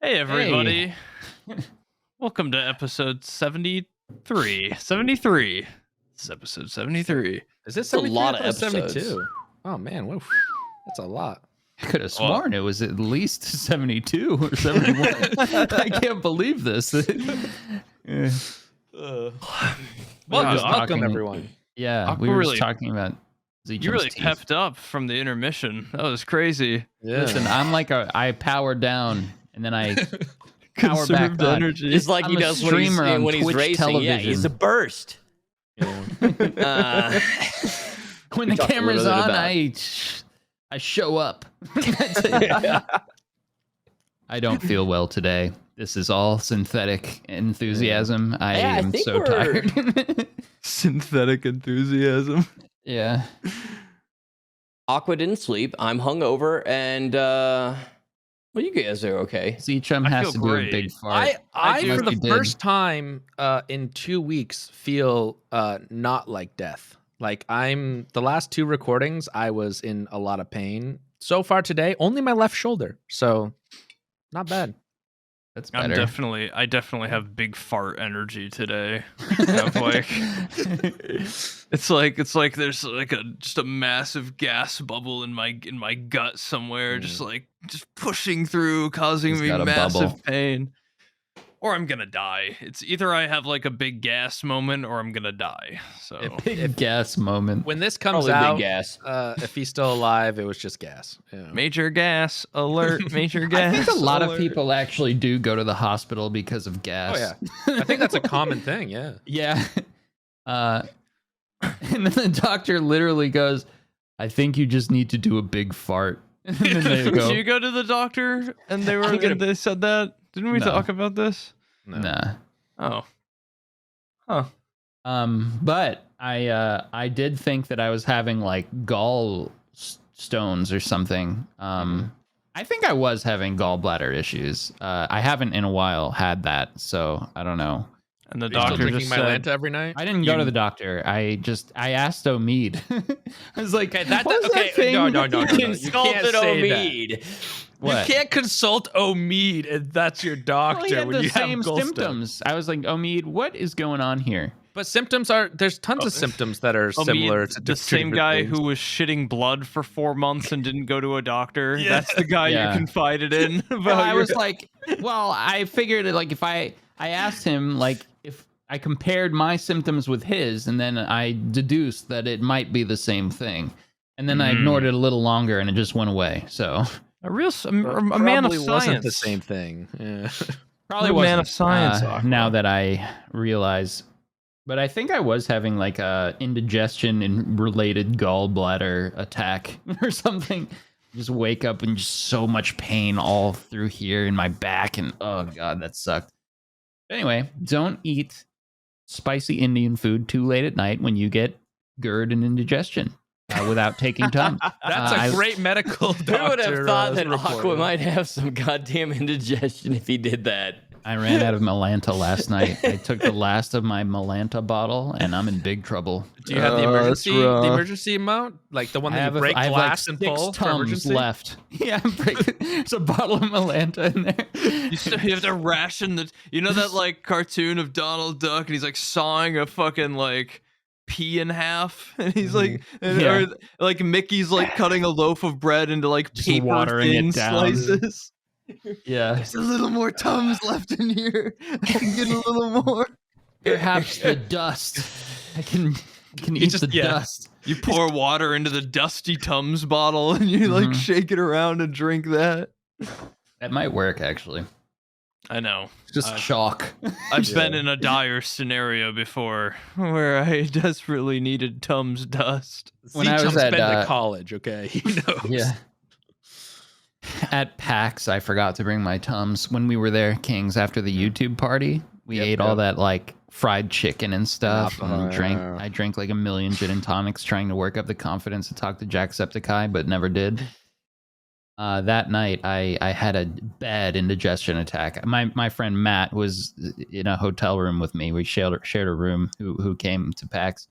Hey, everybody. Welcome to episode 73. 73. This is episode 73. Is this a lot of episodes? 72? Oh, man. Woof. That's a lot. I could have sworn it was at least 72 or 71. I can't believe this. Welcome, everyone. Yeah, Aqua we were really- just talking about You really pepped up from the intermission. That was crazy. Yeah. Listen, I'm like I powered down and then I power back Conserved up. energy. It's like I'm he a does streamer on when he's Twitch racing. television. Yeah, he's a burst. When the talked a camera's little bit on, I show up. That's it. I don't feel well today. This is all synthetic enthusiasm. I Yeah, I am think so tired. Synthetic enthusiasm. Yeah. Aqua didn't sleep. I'm hungover, and well, you guys are okay. Zeechum I has feel to do a great. big fart. I do. for the You did. first time in 2 weeks, feel not like death. Like the last 2 recordings, I was in a lot of pain. So far today, only my left shoulder. So not bad. That's I better. definitely have big fart energy today. Have like, it's like there's like just a massive gas bubble in my gut somewhere, just pushing through, causing He's me got a massive bubble. pain. Or I'm gonna die. It's either I have like a big gas moment or I'm gonna die. So A big gas moment. When this comes Probably out, big gas. if he's still alive, it was just gas. Yeah. major gas alert, major gas. I think a lot of alert. people actually do go to the hospital because of gas. Oh yeah, I think that's a common thing. Yeah. Yeah. And then the doctor literally goes, I think you just need to do a big fart. And then they go, Did you go to the doctor and they said that? Didn't we No. talk about this? No. nah. Oh. Huh. But I did think that I was having like gall stones or something. I think I was having gallbladder issues. I haven't in a while had that, so I don't know. And the Are you still doctor drinking just my said, Lanta every night? I didn't go to the doctor. I asked Omid. I was like, Okay, that- what was okay, that thing? no. You can't Consulted say that. Omid. What? You can't consult Omid, and that's your doctor Well, he had when the you same have gallstones. symptoms. I was like, Omid, what is going on here? But there's tons of symptoms that are I mean, similar to the same different guy things. who was shitting blood for 4 months and didn't go to a doctor. Yeah. That's the guy Yeah. you confided in. About Well, I your- was like, I figured like if I asked him like if I compared my symptoms with his, and then I deduced that it might be the same thing, and then I ignored it a little longer, and it just went away. So a real But a man of probably science. wasn't the same thing. Yeah. probably a man wasn't, of science. Aqua. now that I realize. But I think I was having like a indigestion and related gallbladder attack or something. Just wake up and just so much pain all through here in my back, and oh god, that sucked. Anyway, don't eat spicy Indian food too late at night when you get GERD and indigestion without taking Tums. That's a great medical doctor. Who would have thought that report. Aqua might have some goddamn indigestion if he did that? I ran out of Melanta last night. I took the last of my Melanta bottle, and I'm in big trouble. Do you have the that's emergency rough. amount? Like the one I that have, you break I have glass like and 6 pull for Tums emergency? left. Yeah, there's a bottle of Melanta in there. You have to ration the. You know that like cartoon of Donald Duck, and he's like sawing a fucking like pea in half, and he's like, Yeah. or like Mickey's like cutting a loaf of bread into like Just paper watering it thin down. slices. Yeah, There's a little more Tums left in here. I can get a little more. perhaps the dust. I can eat just- the yeah. dust. You pour water into the dusty Tums bottle, and you like Mhm. shake it around and drink that. That might work actually. I know. Just chalk. I've been in a dire scenario before where I desperately needed Tums dust. When I was Zeechum's at, been to college, okay? He knows. Yeah. At PAX, I forgot to bring my Tums. When we were there, Kings, after the YouTube party, we ate all that like fried chicken and stuff. And I drank like a million gin and tonics trying to work up the confidence to talk to Jacksepticeye, but never did. That night, I had a bad indigestion attack. My friend Matt was in a hotel room with me. We shared a room who came to PAX.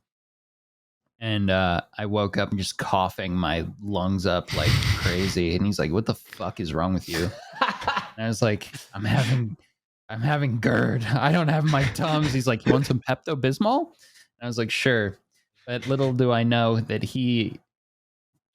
And I woke up and just coughing my lungs up like crazy. And he's like, what the fuck is wrong with you? And I was like, I'm having GERD. I don't have my Tums. He's like, you want some Pepto-Bismol? And I was like, sure. But little do I know that he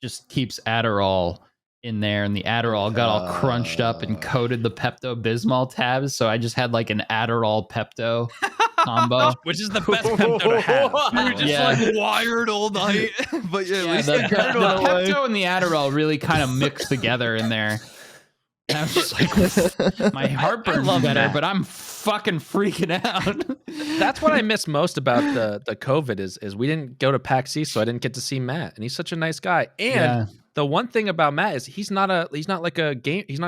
just keeps Adderall in there, and the Adderall got all crunched up and coated the Pepto-Bismol tabs. So I just had like an Adderall Pepto combo. Which is the best Pepto to have. You were just like wired all night, but yeah, at least the you got it all away. Pepto and the Adderall really kind of mixed together in there. And I was just like, my heartburn's better, but I'm fucking freaking out. That's what I miss most about the COVID is we didn't go to PAX East, so I didn't get to see Matt, and he's such a nice guy. And the one thing about Matt is he's not a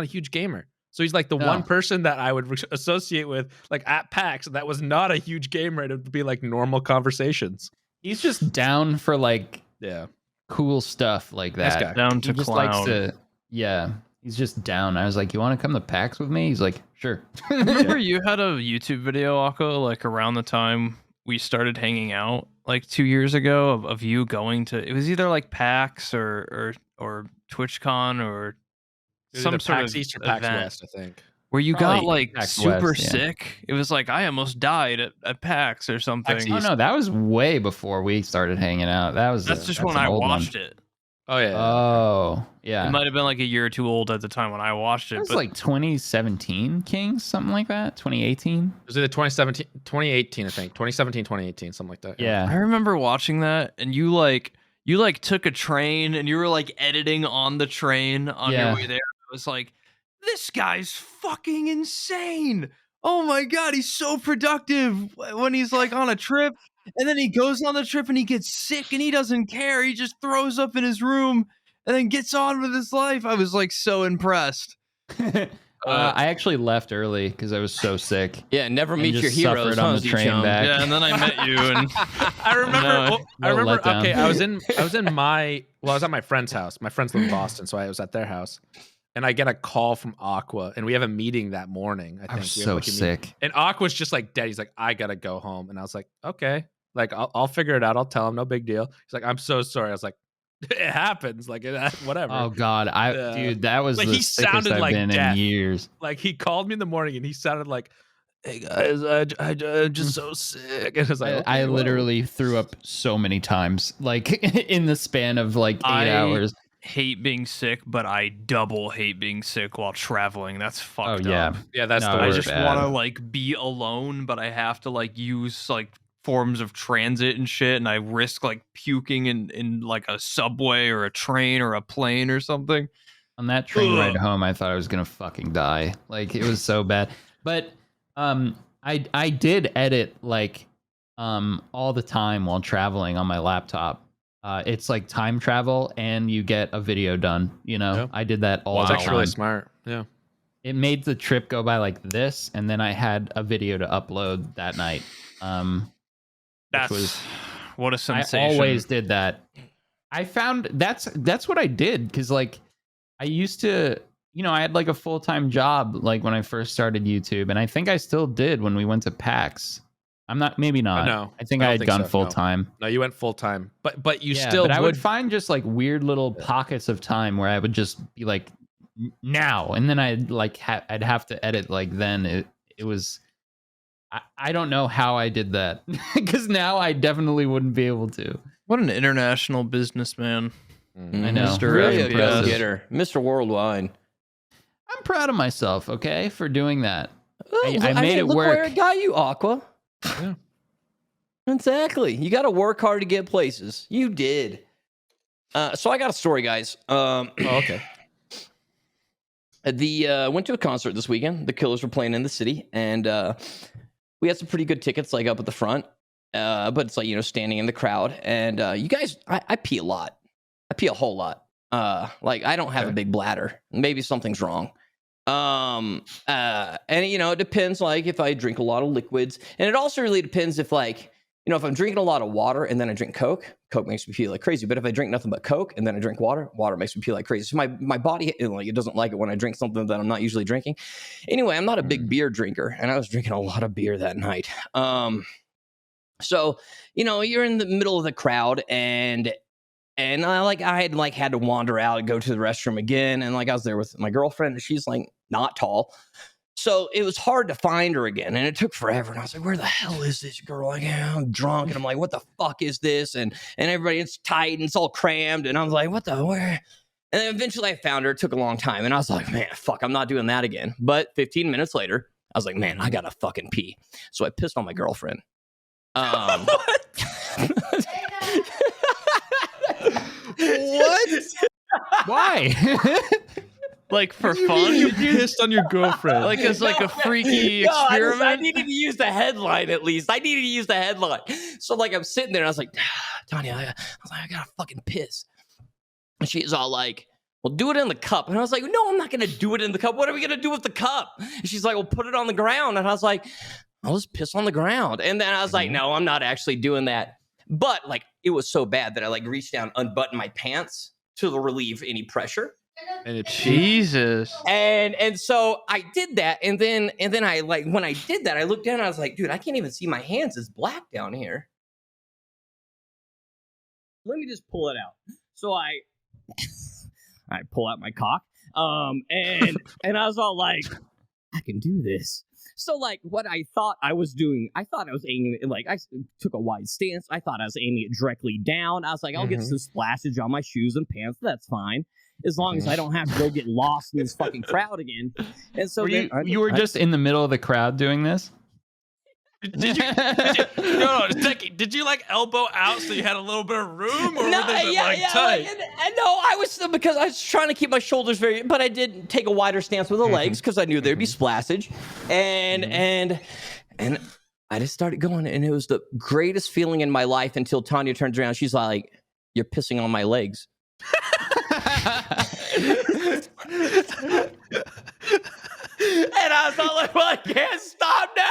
huge gamer. So he's like the one person that I would associate with like at PAX that was not a huge gamer. It would be like normal conversations. He's just down for like cool stuff like that. Nice guy. Down to He just clown. likes to he's just down. I was like, you want to come to PAX with me? He's like, sure. Remember you had a YouTube video, Aqua, like around the time we started hanging out, like 2 years ago, of you going to, it was either like PAX or TwitchCon or some sort PAX of East or PAX event West, I think. where you Probably got like PAX super West, yeah. sick. It was like I almost died at PAX or something. PAX Oh no, that was way before we started hanging out. That's just when I watched it. Oh yeah. Oh yeah. It might have been like a year or two old at the time when I watched it. It was but like 2017 Kings, something like that. 2018. It was either 2018, I think. 2017, 2018, something like that. Yeah. I remember watching that, and you took a train and you were like editing on the train on your way there. I was like, this guy's fucking insane. Oh my god, he's so productive when he's like on a trip, and then he goes on the trip and he gets sick and he doesn't care. He just throws up in his room and then gets on with his life. I was like so impressed. I actually left early because I was so sick. Yeah, never meet just your heroes, suffered on huh, the train Z-Chum? back. Yeah, and then I met you, and I remember. No, I remember. letdown. Okay, I was at my friend's house. My friends live in Boston, so I was at their house, and I get a call from Aqua, and we have a meeting that morning. I think I was we have so like a meeting. sick. And Aqua's just like dead. He's like, I gotta go home, and I was like, okay, like I'll figure it out. I'll tell him, no big deal. He's like, I'm so sorry. I was like, it happens, like whatever. Oh god, dude, that was Like, the he sickest sounded I've like been death. in years. Like he called me in the morning, and he sounded like, hey guys, I'm just so sick. And I was like, okay, I well. literally threw up so many times, like in the span of like 8 hours. hate being sick, but I double hate being sick while traveling. That's fucked Oh yeah, up. Yeah, that's No, the I worst. just bad. want to like be alone, but I have to like use like forms of transit and shit, and I risk like puking in like a subway or a train or a plane or something. on that train ride home, I thought I was gonna fucking die. Like it was so bad. But I did edit like all the time while traveling on my laptop. It's like time travel and you get a video done, you know. Yeah. I did that all It's the actually time. really smart. Yeah. It made the trip go by like this, and then I had a video to upload that night. That's was- what a I sensation. always did that. I found that's what I did, because like I used to, you know, I had like a full-time job like when I first started YouTube, and I think I still did when we went to PAX. I'm not, maybe not. No, I think I I don't had think gone so, no. full-time. No, you went full time, but you Yeah, still but I would would. find just like weird little pockets of time where I would just be like now, and then I'd like I'd have to edit like then. It was I don't know how I did that, because now I definitely wouldn't be able to. What an international businessman. I know. Mr. Really a Impressive. go-getter. Mr. Worldwide. I'm proud of myself, okay, for doing that. Well, I made it look where work. it got you, Aqua. Yeah. Exactly. You got to work hard to get places. You did. So I got a story, guys. Oh, okay. Went to a concert this weekend. The Killers were playing in the city, and we had some pretty good tickets, like up at the front. But it's like, you know, standing in the crowd. And you guys, I pee a lot. I pee a whole lot. Like I don't have a big bladder. Maybe something's wrong. And you know, it depends like if I drink a lot of liquids, and it also really depends if like, you know, if I'm drinking a lot of water and then I drink Coke makes me pee like crazy. But if I drink nothing but Coke and then I drink water makes me pee like crazy. So my body, like, it doesn't like it when I drink something that I'm not usually drinking. Anyway, I'm not a big beer drinker, and I was drinking a lot of beer that night. So, you know, you're in the middle of the crowd, and I had to wander out and go to the restroom again. And like I was there with my girlfriend, and she's like not tall. So it was hard to find her again, and it took forever. And I was like, "Where the hell is this girl?" Like, yeah, I'm drunk, and I'm like, "What the fuck is this?" And everybody, it's tight and it's all crammed, and I was like, "What the where?" And then eventually I found her. It took a long time, and I was like, "Man, fuck, I'm not doing that again." But 15 minutes later, I was like, "Man, I gotta fucking pee." So I pissed on my girlfriend. What? Why? Like for fun? You pissed on your girlfriend. Like as like a freaky experiment? I needed to use the headline at least. I needed to use the headline. So like I'm sitting there and I was like, Tanya, I gotta fucking piss. And she's all like, well, do it in the cup. And I was like, no, I'm not gonna do it in the cup. What are we gonna do with the cup? And she's like, well, put it on the ground. And I was like, I'll just piss on the ground. And then I was like, no, I'm not actually doing that. But like it was so bad that I like reached down, unbuttoned my pants to relieve any pressure. And it's Jesus. And so I did that, and then I like when I did that, I looked down and I was like, dude, I can't even see my hands. It's black down here. Let me just pull it out. So I pull out my cock. And I was all like, I can do this. So like what I thought I was doing, I thought I was aiming it, like I took a wide stance. I thought I was aiming it directly down. I was like, I'll get some splashage on my shoes and pants. That's fine. As long as I don't have to go get lost in this fucking crowd again. And so you were just in the middle of the crowd doing this? Did you no, Dekie, did you like elbow out so you had a little bit of room, or no, was it like tight? No, I was still, because I was trying to keep my shoulders but I did take a wider stance with the legs because I knew there'd be splashage, and I just started going, and it was the greatest feeling in my life until Tanya turns around. She's like, "You're pissing on my legs." And I was all like, well, I can't stop now.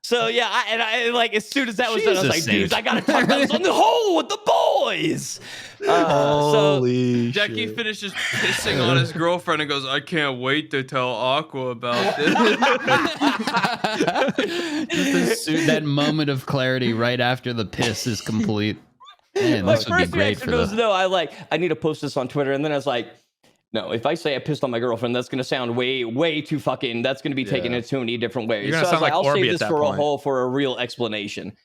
So yeah, I like as soon as that was done, I was like, dude, I gotta talk about this on the hole with the boys. holy So Dekie shit. finishes pissing on his girlfriend and goes, I can't wait to tell Aqua about this. That moment of clarity right after the piss is complete. Man, My this would be first great reaction for was the... no. I need to post this on Twitter, and then I was like, no, if I say I pissed on my girlfriend, that's going to sound way too fucking, that's going to be taken in too many different ways. You're So gonna I was sound like, like I'll Orby save at this that for a real explanation.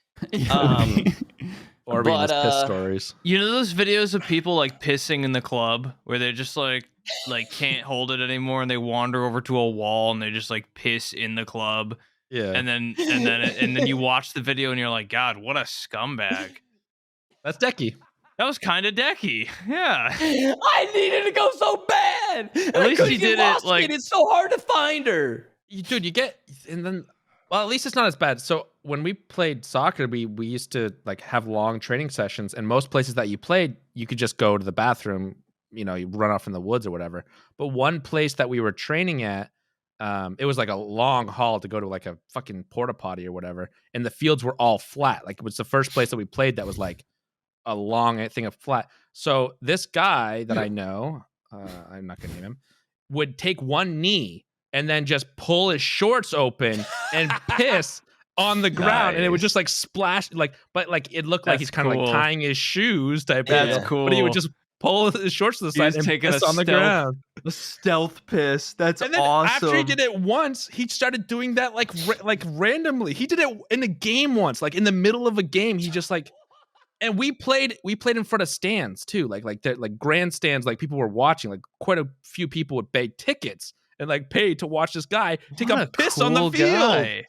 Or being his piss stories. You know those videos of people like pissing in the club where they just like can't hold it anymore and they wander over to a wall and they just like piss in the club. Yeah. And then you watch the video and you're like, God, what a scumbag. That's Dekie. That was kind of Dekie. Yeah. I needed to go so bad. At least he did it like... It's so hard to find her. Dude, you get, and then, well, at least it's not as bad. So when we played soccer, we used to like have long training sessions, and most places that you played, you could just go to the bathroom, you know, you run off in the woods or whatever. But one place that we were training at, it was like a long haul to go to like a fucking porta potty or whatever. And the fields were all flat. Like it was the first place that we played that was like a long thing of flat. So this guy that I know, I'm not gonna name him, would take one knee and then just pull his shorts open and piss on the ground, and it would just like splash, like, but like it looked like he's kind of like tying his shoes type. That's cool. But he would just pull his shorts to the side and piss on the ground. A stealth piss. That's And then awesome. after he did it once, he started doing that like randomly. He did it in a game once, like in the middle of a game. He just like. And we played in front of stands too, like grandstands, like people were watching, like quite a few people would pay tickets and like pay to watch this guy take a piss on the field. Guy.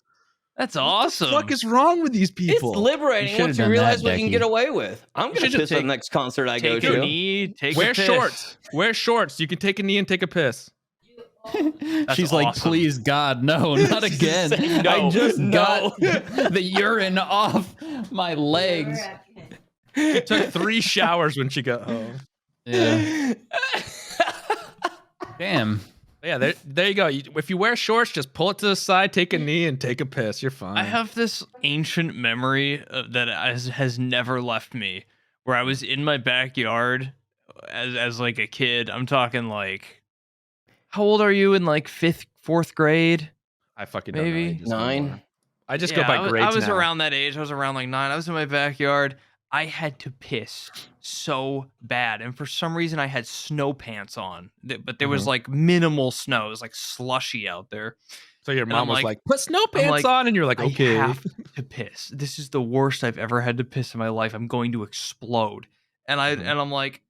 That's awesome. What the fuck is wrong with these people? It's liberating once you realize what you can get away with. I'm gonna piss on the next concert I go to. Take a knee, Wear shorts. Wear shorts. You can take a knee and take a piss. She's like, please, God, no, not again. No, I just got the urine off my legs. She took 3 showers when she got home. Yeah. Damn. Yeah, there you go. If you wear shorts, just pull it to the side, take a knee, and take a piss. You're fine. I have this ancient memory that has never left me, where I was in my backyard as like a kid. I'm talking like, how old are you in like 4th grade? I fucking maybe don't know. 9. I just go by I grades was now. around that age. I was around like 9. I was in my backyard. I had to piss so bad, and for some reason I had snow pants on, but there was like minimal snow. It was like slushy out there. So your And mom I'm was like, like, put snow I'm pants like, on, and you're like, I okay. have to piss. This is the worst I've ever had to piss in my life. I'm going to explode. And I'm like,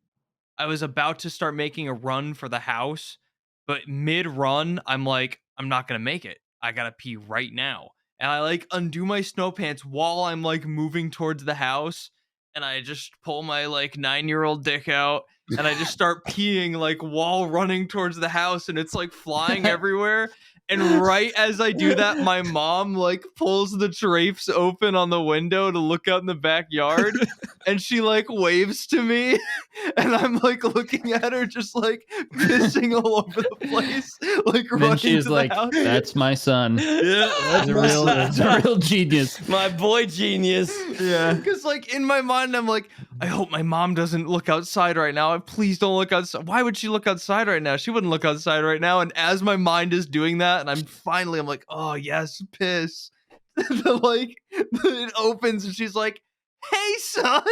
I was about to start making a run for the house, but mid-run, I'm like, I'm not gonna make it. I gotta pee right now. And I like undo my snow pants while I'm like moving towards the house, and I just pull my like 9-year-old dick out, and I just start peeing like while running towards the house, and it's like flying everywhere. And right as I do that, my mom like pulls the drapes open on the window to look out in the backyard, and she like waves to me, and I'm like looking at her just like pissing all over the place, like Then running she's to like, the house. "That's my son. Yeah, That's a real genius." My boy genius. yeah. Because like in my mind, I'm like, I hope my mom doesn't look outside right now. Please don't look outside. Why would she look outside right now? She wouldn't look outside right now. And as my mind is doing that, and I'm like, oh yes, piss. It opens, and she's like, hey son.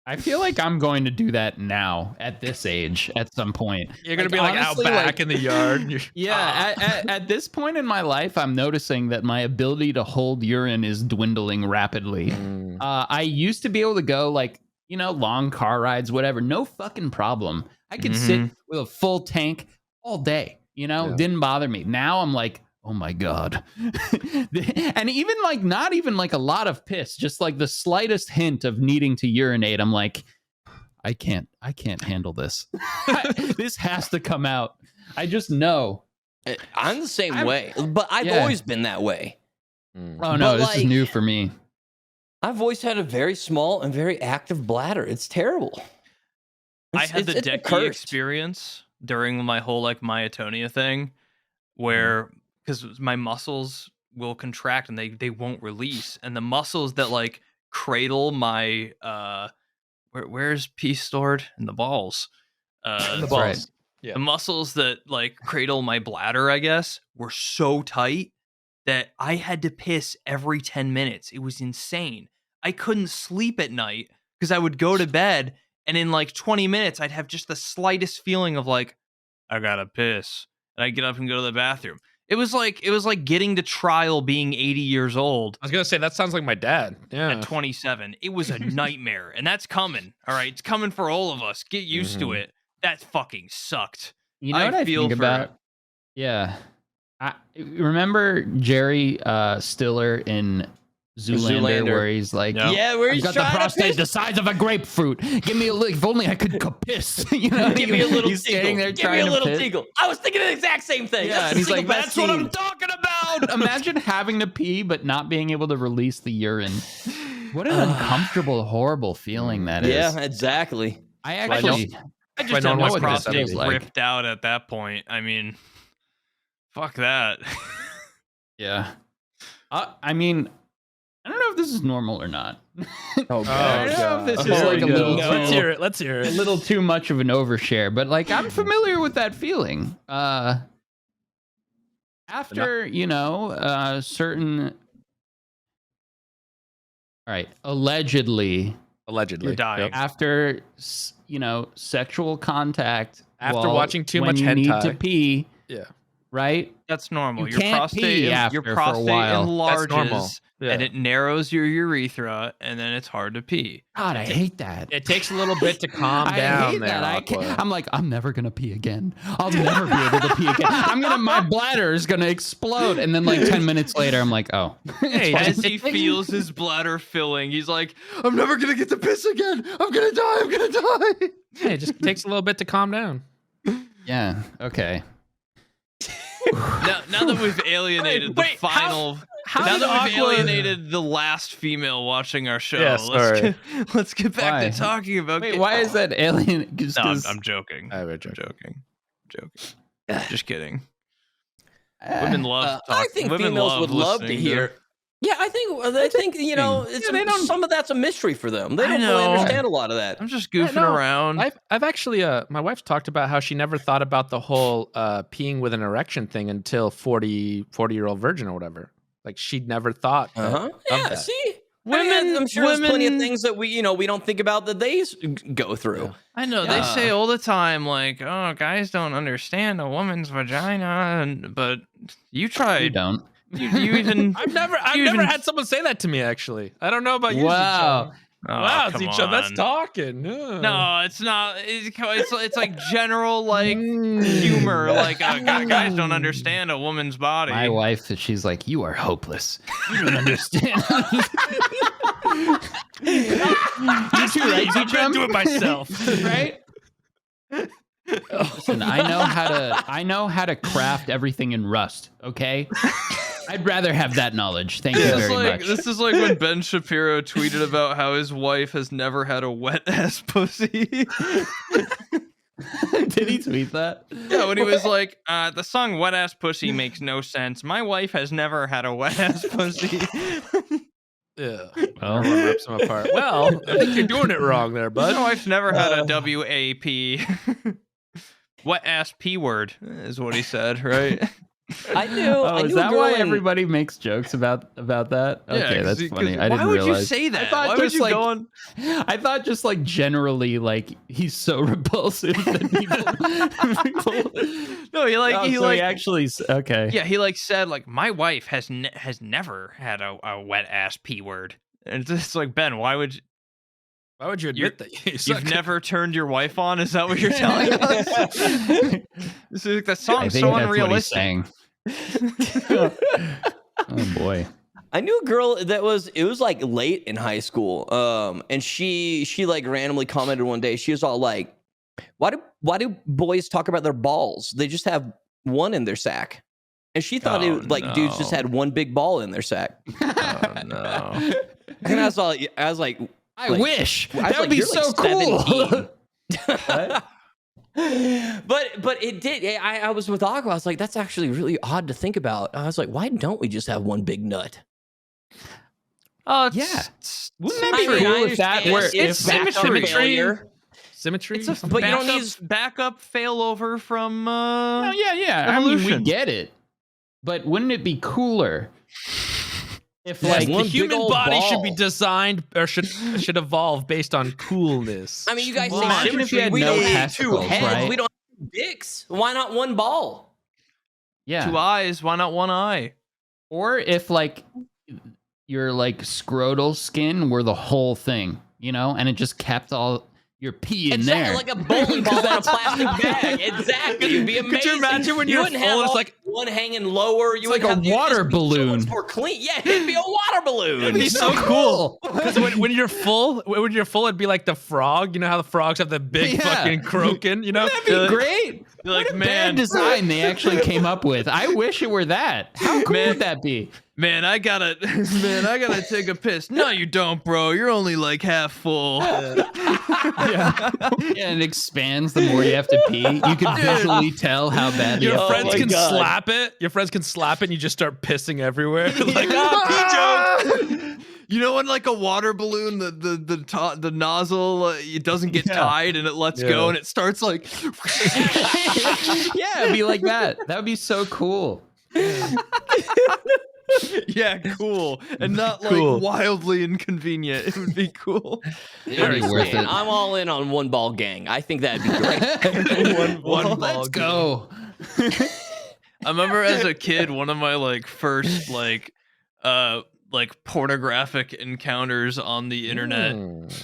I feel like I'm going to do that now at this age at some point. You're gonna be like honestly, out back in the yard. And you're, Yeah, at this point in my life, I'm noticing that my ability to hold urine is dwindling rapidly. I used to be able to go like, long car rides, whatever, no fucking problem. I could sit with a full tank all day, didn't bother me. Now I'm like, oh my God. And even like, not even like a lot of piss, just like the slightest hint of needing to urinate. I'm like, I can't handle this. This has to come out. I just know. I'm the same way, but I've always been that way. Oh no, this is new for me. I've always had a very small and very active bladder. It's terrible. I had the Dekie experience during my whole like myotonia thing, where because my muscles will contract and they won't release, and the muscles that like cradle my where's pee stored in the balls? in the balls. Right. Yeah. The muscles that like cradle my bladder, I guess, were so tight that I had to piss every 10 minutes. It was insane. I couldn't sleep at night because I would go to bed, and in like 20 minutes, I'd have just the slightest feeling of like, I gotta piss. And I'd get up and go to the bathroom. It was like getting to trial being 80 years old. I was gonna say that sounds like my dad. Yeah. At 27. It was a nightmare. And that's coming. All right. It's coming for all of us. Get used to it. That fucking sucked. You know what I think about? Yeah. I remember Jerry Stiller in Zoolander, where he's like, where he's got the prostate the size of a grapefruit. Give me a look. If only I could piss. Give me a little he's standing there Give me a little tinkle. I was thinking the exact same thing. Yeah, and he's like, that's what I'm talking about. Imagine having to pee but not being able to release the urine. What an uncomfortable, horrible feeling that is. Yeah, exactly. I just had no one my wants to get prostate that ripped out at that point. I mean, fuck that. Yeah. I mean, I don't know if this is normal or not. Oh God. I don't know if this is like a little Let's hear it. Let's hear a it. little too much of an overshare, but like I'm familiar with that feeling. After, certain all right, allegedly You're dying. after sexual contact After watching too when much you need hentai. to pee, Yeah. right? That's normal. You Your can't prostate, pee after your for a prostate while. enlarges, That's normal. Yeah. and it narrows your urethra, and then it's hard to pee. God, I hate that. It takes a little bit to calm I down hate there. that. Aqua. I'm like, I'm never gonna pee again. I'll never be able to pee again. My bladder is gonna explode. And then like 10 minutes later, I'm like, oh. Hey, As he feels his bladder filling, he's like, I'm never gonna get to piss again. I'm gonna die. I'm gonna die. hey, it just takes a little bit to calm down. Yeah. Okay. Now that we've alienated the final, now that we've alienated the last female watching our show, Yeah, sorry. let's get back Why? to talking about. Wait, why is that alien? No, I'm joking. I'm joking. Just kidding. Women love. I think females would love to hear. Yeah, I think it's some of that's a mystery for them. They don't really understand a lot of that. I'm just goofing around. I've actually my wife talked about how she never thought about the whole peeing with an erection thing until 40-year-old virgin or whatever. Like she'd never thought of Yeah, that. see? I'm sure there's plenty of things that we don't think about that they go through. Yeah. I know they say all the time, like, "Oh, guys don't understand a woman's vagina," but you tried. You don't. You even. I've never had someone say that to me. Actually, I don't know about you. Wow. Wow, come Zicha, that's on. talking. No, it's not. It's like general like humor. Like guys don't understand a woman's body. My wife, she's like, you are hopeless. You don't understand. You too, right? I'm gonna do it myself. Right? Listen, I know how to craft everything in Rust. Okay. I'd rather have that knowledge. Thank you very much. This is like when Ben Shapiro tweeted about how his wife has never had a wet ass pussy. Did he tweet that? Yeah, when he was like, the song "Wet Ass Pussy" makes no sense. My wife has never had a wet ass pussy. Yeah. Well, Everyone rips them apart. Well, I think you're doing it wrong there, bud. My wife's never had a WAP. Wet ass P word is what he said, right? I knew. I is knew that a girl why in- everybody makes jokes about that? Okay, that's funny. I didn't Why would realize. you say that? I thought Why would just you like, go on? I thought just like generally like he's so repulsive that people. No, he actually okay. Yeah, he like said like my wife has never had a wet ass P word. And it's just like, Ben, why would you admit that you suck? you've never turned your wife on? Is that what you're telling us? This is like, the I song's think so that's what he's unrealistic. saying. Oh boy. I knew a girl that was like late in high school. And she like randomly commented one day. She was all like, why do boys talk about their balls? They just have one in their sack. And she thought dudes just had one big ball in their sack. Oh no. And I was like, I wish I was that would like, be "You're so like cool. 17." But it did. I was with Aqua. I was like, that's actually really odd to think about. I was like, why don't we just have one big nut? Oh Yeah. Wouldn't that that be be cool cool if that were it's symmetry? Symmetry. It's a But you don't backup failover from Oh, yeah. I mean, we evolution. get it. But wouldn't it be cooler if Yeah, like one the big human old body should be ball. designed or should evolve based on coolness. I mean, you guys Well, say imagine if you symmetry. had We no don't have two testicles, heads. right? We don't have dicks. Why not one ball? yeah. 2 eyes? Why not 1 eye? Or if like your like scrotal skin were the whole thing, and it just kept all your pee in there. Like a bowling ball in a plastic bag. Exactly. It'd be amazing. Could you imagine when you you're wouldn't full have and it's all- like one hanging lower? You like wouldn't a have it'd just water be so balloon. much more clean. Yeah, it'd be a water balloon. It'd be so cool. Because when you're full, it'd be like the frog. You know how the frogs have the big Yeah. fucking croaking. That'd be great. You're like, What a man, bad design they actually came up with. I wish it were that. How cool would that be? man, I gotta take a piss. No, you don't, bro. You're only like half full. Yeah, and it expands the more you have to pee. You can visually tell how bad Your the friends my can God. slap it. Your friends can slap it, and you just start pissing everywhere. Like, Pee joke. You know when like a water balloon, the nozzle it doesn't get tied and it lets go and it starts like. Yeah, it'd be like that. That would be so cool. Yeah, cool, and not like Cool. wildly inconvenient. It would be cool. It'd be worth it. I'm all in on one ball gang. I think that'd be great. one ball. Let's go. I remember as a kid, one of my like first like pornographic encounters on the internet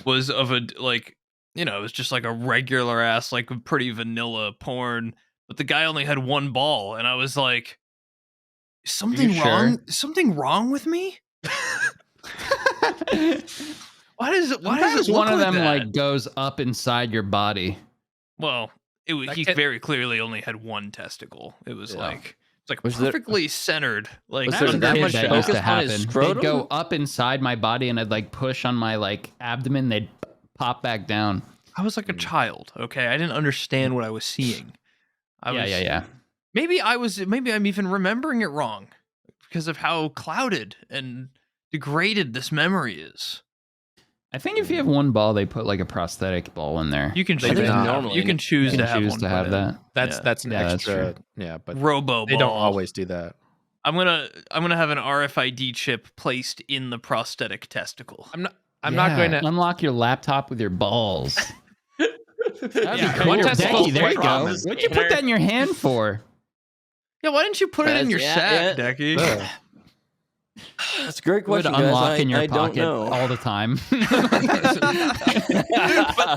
was of a like, it was just like a regular ass like pretty vanilla porn, but the guy only had one ball, and I was like, something you wrong? sure? Something wrong with me? Why does it Sometimes look one of them that? like goes up inside your body? Well, That he kid- very clearly only had one testicle. It was like Was there- perfectly centered. Like Was When I there was a that kid, much that focus used to on his happen. scrotum? They'd go up inside my body, and I'd like push on my like abdomen. They'd pop back down. I was like a child. Okay, I didn't understand what I was seeing. Yeah. Maybe I'm even remembering it wrong because of how clouded and degraded this memory is. I think if you have one ball, they put like a prosthetic ball in there. You can They choose. do to not. have- You can choose You to can have choose one to put have in. that. That's an Yeah, that's extra. Yeah, but Robo they don't ball. always do that. I'm gonna have an RFID chip placed in the prosthetic testicle. I'm not going to unlock your laptop with your balls. That'd Yeah, be cool. one testicle Dekie, there you go. trauma What'd you put that in your hand for? Yeah, why didn't you put it in your sack, Dekie? That's a great Would question. guys. unlock in your I don't pocket know. all the time.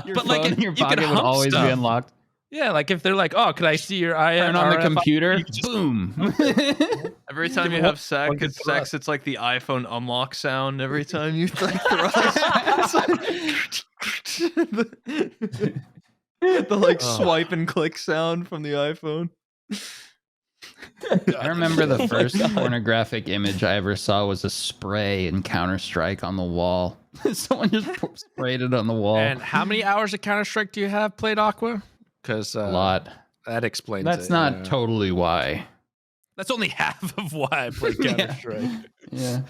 Your but like phone in your you could pocket would hump always be stuff. unlocked. Yeah, like if they're like, oh, could I see your Turn on the RFID? computer. Boom. Every time you Give have one good sex, it's like the iPhone unlock sound every time you like thrust. the like swipe and click sound from the iPhone. I remember the first pornographic image I ever saw was a spray in Counter-Strike on the wall. Someone just sprayed it on the wall. And how many hours of Counter-Strike do you have played, Aqua? Because A lot. that explains That's it. not yeah. totally why. That's only half of why I played Counter-Strike. Yeah.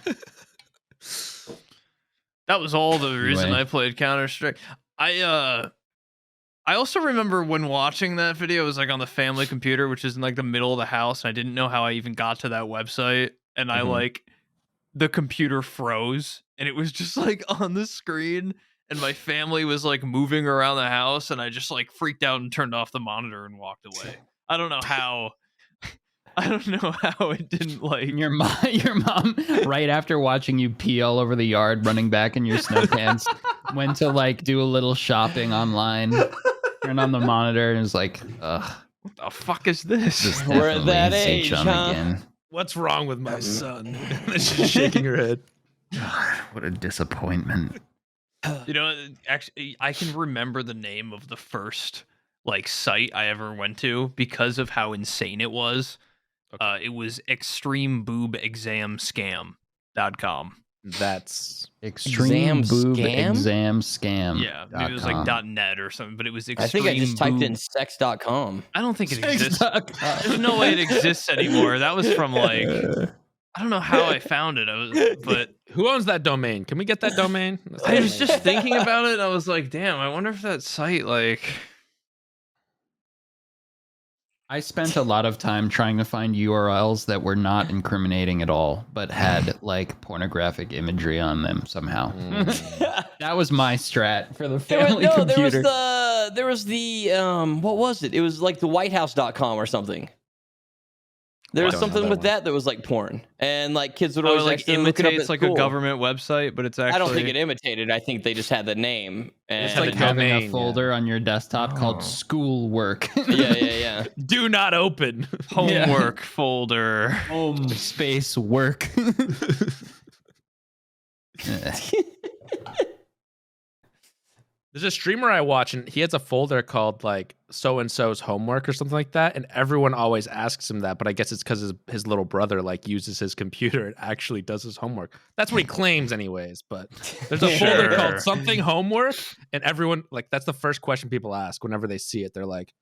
That was all the reason Anyway. I played Counter-Strike. I also remember when watching that video, it was like on the family computer, which is in like the middle of the house, and I didn't know how I even got to that website. And I like the computer froze and it was just like on the screen, and my family was like moving around the house, and I just like freaked out and turned off the monitor and walked away. I don't know how. I don't know how it didn't like Your mom, right after watching you pee all over the yard, running back in your snow pants, went to like do a little shopping online, turned on the monitor, and was like, "Ugh, what the fuck is this? this We're at definitely that is age, H-chum huh?" again." What's wrong with my son? She's shaking her head. God, what a disappointment. You know, actually, I can remember the name of the first like site I ever went to because of how insane it was. It was extremeboobexamscam.com. That's Extreme boob scam? exam scam. Yeah, maybe it was like .net or something, but it was extreme. I think I just typed in boob- sex.com. I don't think it exists. There's no way it exists anymore. That was from like I don't know how I found it. But who owns that domain? Can we get that domain? I was just thinking about it. And I was like, damn, I wonder if that site like. I spent a lot of time trying to find URLs that were not incriminating at all, but had like pornographic imagery on them somehow. That was my strat for the family computer. There was the what was it? It was like the whitehouse.com or something. There was don't know something that with one. that was like porn, and like kids would Oh, always it like accidentally look it up imitates at like school. a government website, but it's actually. I don't think it imitated. I think they just had the name. And It's like the having domain, a yeah. folder on your desktop Oh. called schoolwork. yeah. Do not open. homework folder. Home space work. There's a streamer I watch, and he has a folder called like so and so's homework or something like that, and everyone always asks him that. But I guess it's because his little brother like uses his computer and actually does his homework. That's what he claims, anyways. But there's a folder Sure. called something homework, and everyone like that's the first question people ask whenever they see it. They're like,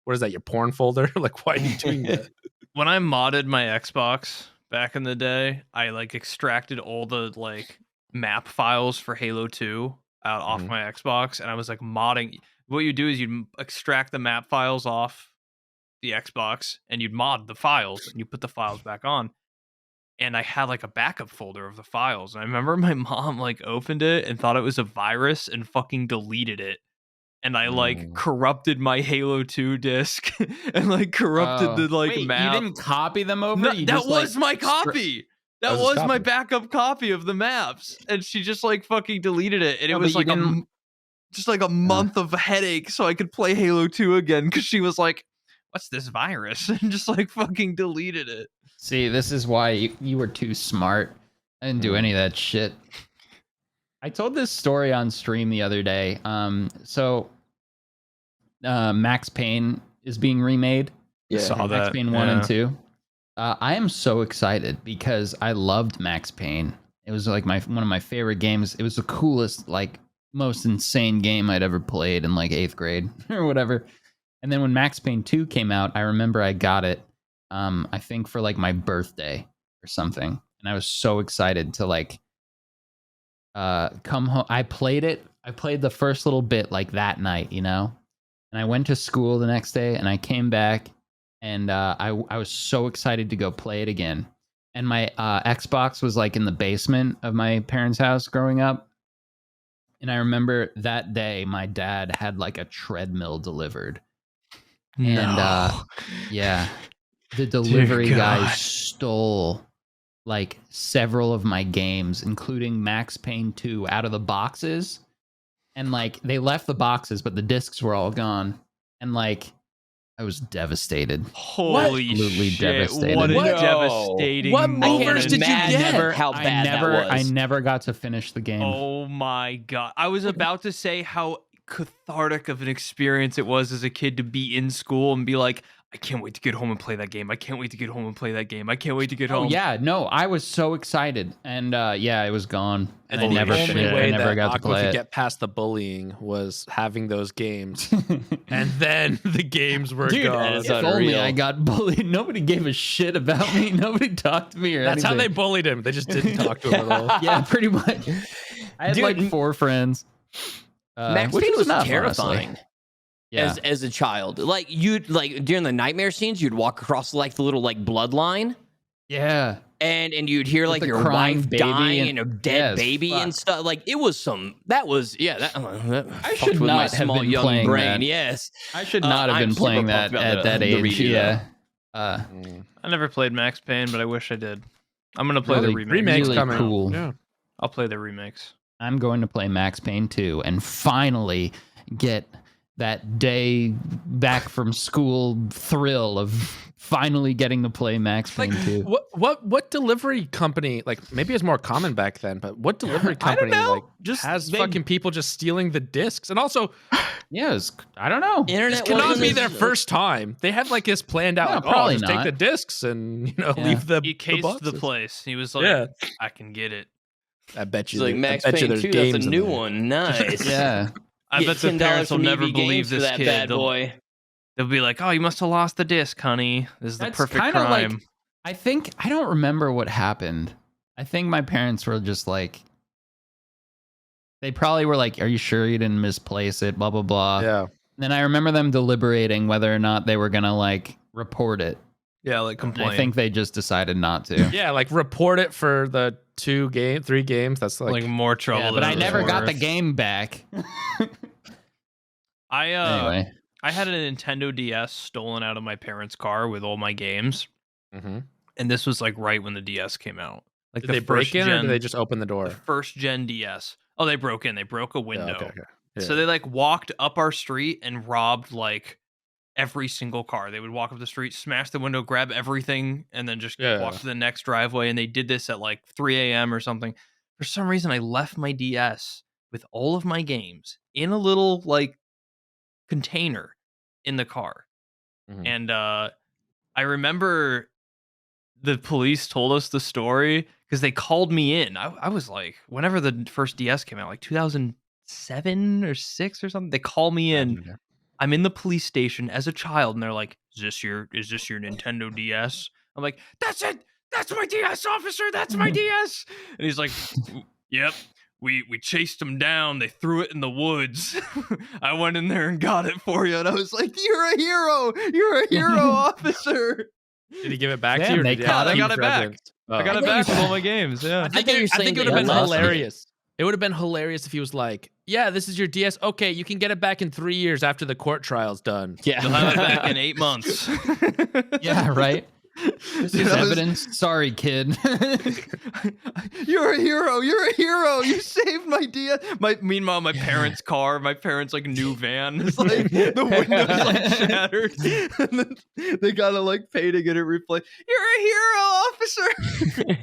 "What is that? Your porn folder? Like, why are you doing that?" When I modded my Xbox back in the day, I like extracted all the like map files for Halo 2 out off Mhm. my Xbox, and I was like modding. What you do is you'd extract the map files off the Xbox, and you'd mod the files, and you put the files back on. And I had like a backup folder of the files, and I remember my mom like opened it and thought it was a virus and fucking deleted it. And I like corrupted my Halo 2 disc and like corrupted the like Wait, map. you didn't copy them over? No, You that just, like, was my copy. That That was his was my copy. backup copy of the maps, and she just like fucking deleted it, and it No, was but you like didn't- just like a month of headache, so I could play Halo 2 again because she was like, "What's this virus?" and just like fucking deleted it. See, this is why you were too smart. I didn't do any of that shit. I told this story on stream the other day. Max Payne is being remade. Yeah. Saw Max that. Payne 1 yeah. and 2. I am so excited because I loved Max Payne. It was like one of my favorite games. It was the coolest, like most insane game I'd ever played in like 8th grade or whatever. And then when Max Payne 2 came out, I remember I got it, I think for like my birthday or something. And I was so excited to like come home. I played it. I played the first little bit like that night, you know? And I went to school the next day and I came back and I was so excited to go play it again. and my Xbox was like in the basement of my parents' house growing up. And I remember that day my dad had like a treadmill delivered. And yeah, the delivery guy stole like several of my games, including Max Payne 2, out of the boxes. And like they left the boxes, but the discs were all gone. And like I was devastated. Holy Absolutely shit! devastated. What a No. devastating What moment. movers did you get? How bad that was. I never got to finish the game. Oh my god! I was about to say how cathartic of an experience it was as a kid to be in school and be like, I can't wait to get home and play that game. I can't wait to get home and play that game. I can't wait to get home. Yeah, no, I was so excited, and yeah, it was gone, and I the never only finished. way I never that got to Aqua play could it. get past the bullying was having those games, and then the games were Dude, gone. is if only unreal. I got bullied. Nobody gave a shit about me. Nobody talked to me or That's how they anything. bullied him. They just didn't talk to him at all. Yeah, pretty much. I had Dude, like 4 friends. Max which Payne was enough, terrifying. honestly. Yeah. As a child, like you'd like during the nightmare scenes, you'd walk across like the little like bloodline, Yeah. and you'd hear like the your crying wife baby dying and- and a dead Yes, baby fuck. and stuff. Like it was some. That was that I fucked should with my not have small been young playing brain. that. Yes, I should not have I'm been super playing pumped that about at that the age. redo, Yeah. I never played Max Payne, but I wish I did. I'm gonna play the Really? remake. Remake's Really coming. cool. Yeah. I'll play the remakes. I'm going to play Max Payne 2 and finally get that day back from school thrill of finally getting to play Max Payne 2. What delivery company, like maybe it's more common back then, but what delivery I don't company know. like Just has they- fucking people just stealing the discs? And also, Yes, I don't know. this internet cannot wasn't be as- their first time. They had like this planned out. No, like, probably just take not. the discs and Yeah. leave the He cased the boxes. place. He was like, Yeah. I can get it. I bet you. It's like Max I bet you Payne there's 2. games That's a in new there. one. Nice. Yeah. I Get bet the $10 parents will from never EV believe Games for this that kid. bad They'll, boy. they'll be like, oh, you must have lost the disc, honey. This is That's the perfect kinda like- crime. I think I don't remember what happened. I think my parents were just like they probably were like, "Are you sure you didn't misplace it?" Blah blah blah. Yeah. And then I remember them deliberating whether or not they were gonna like report it. Yeah, like And complain. I think they just decided not to. Yeah, like report it for the 3 games. That's like, like, more trouble. Yeah, than but I it was never got the worth. game back. Anyway, I had a Nintendo DS stolen out of my parents' car with all my games, Mhm. and this was like right when the DS came out. Like Did the they break first in or gen, did they just open the the door? first gen DS. Oh, they broke in. They broke a Yeah, window. okay. Yeah. So they like walked up our street and robbed like every single car. They would walk up the street, smash the window, grab everything, and then just Yeah. walk to the next driveway. And they did this at like 3 a.m. or something. For some reason, I left my DS with all of my games in a little like container in the car. Mhm. And I remember the police told us the story because they called me in. I was like, whenever the first DS came out, like 2007 or 6 or something, they call me in. I'm in the police station as a child, and they're like, is this your Nintendo DS? I'm like, that's it. That's my DS, officer. That's my DS. And he's like, yep. We chased them down. They threw it in the woods. I went in there and got it for you. And I was like, you're a hero. You're a hero, officer. Did he give it back Damn, to you? Or they did you caught have it. to I got keep it back. evidence? I got Oh. it back with all my games. Yeah. I thought you were I saying think it that would have you been lost it. hilarious. It would have been hilarious if he was like, "Yeah, this is your DS. Okay, you can get it back in 3 years after the court trial's done." Yeah. You'll have it back in 8 months. yeah, right. This Dude, is I was- evidence. Sorry, kid. You're a hero. You're a hero. You saved my DS. Meanwhile, my parents' car, my parents' like new van is like the windows like shattered, and then they gotta like pay to get it replaced. You're a hero, officer.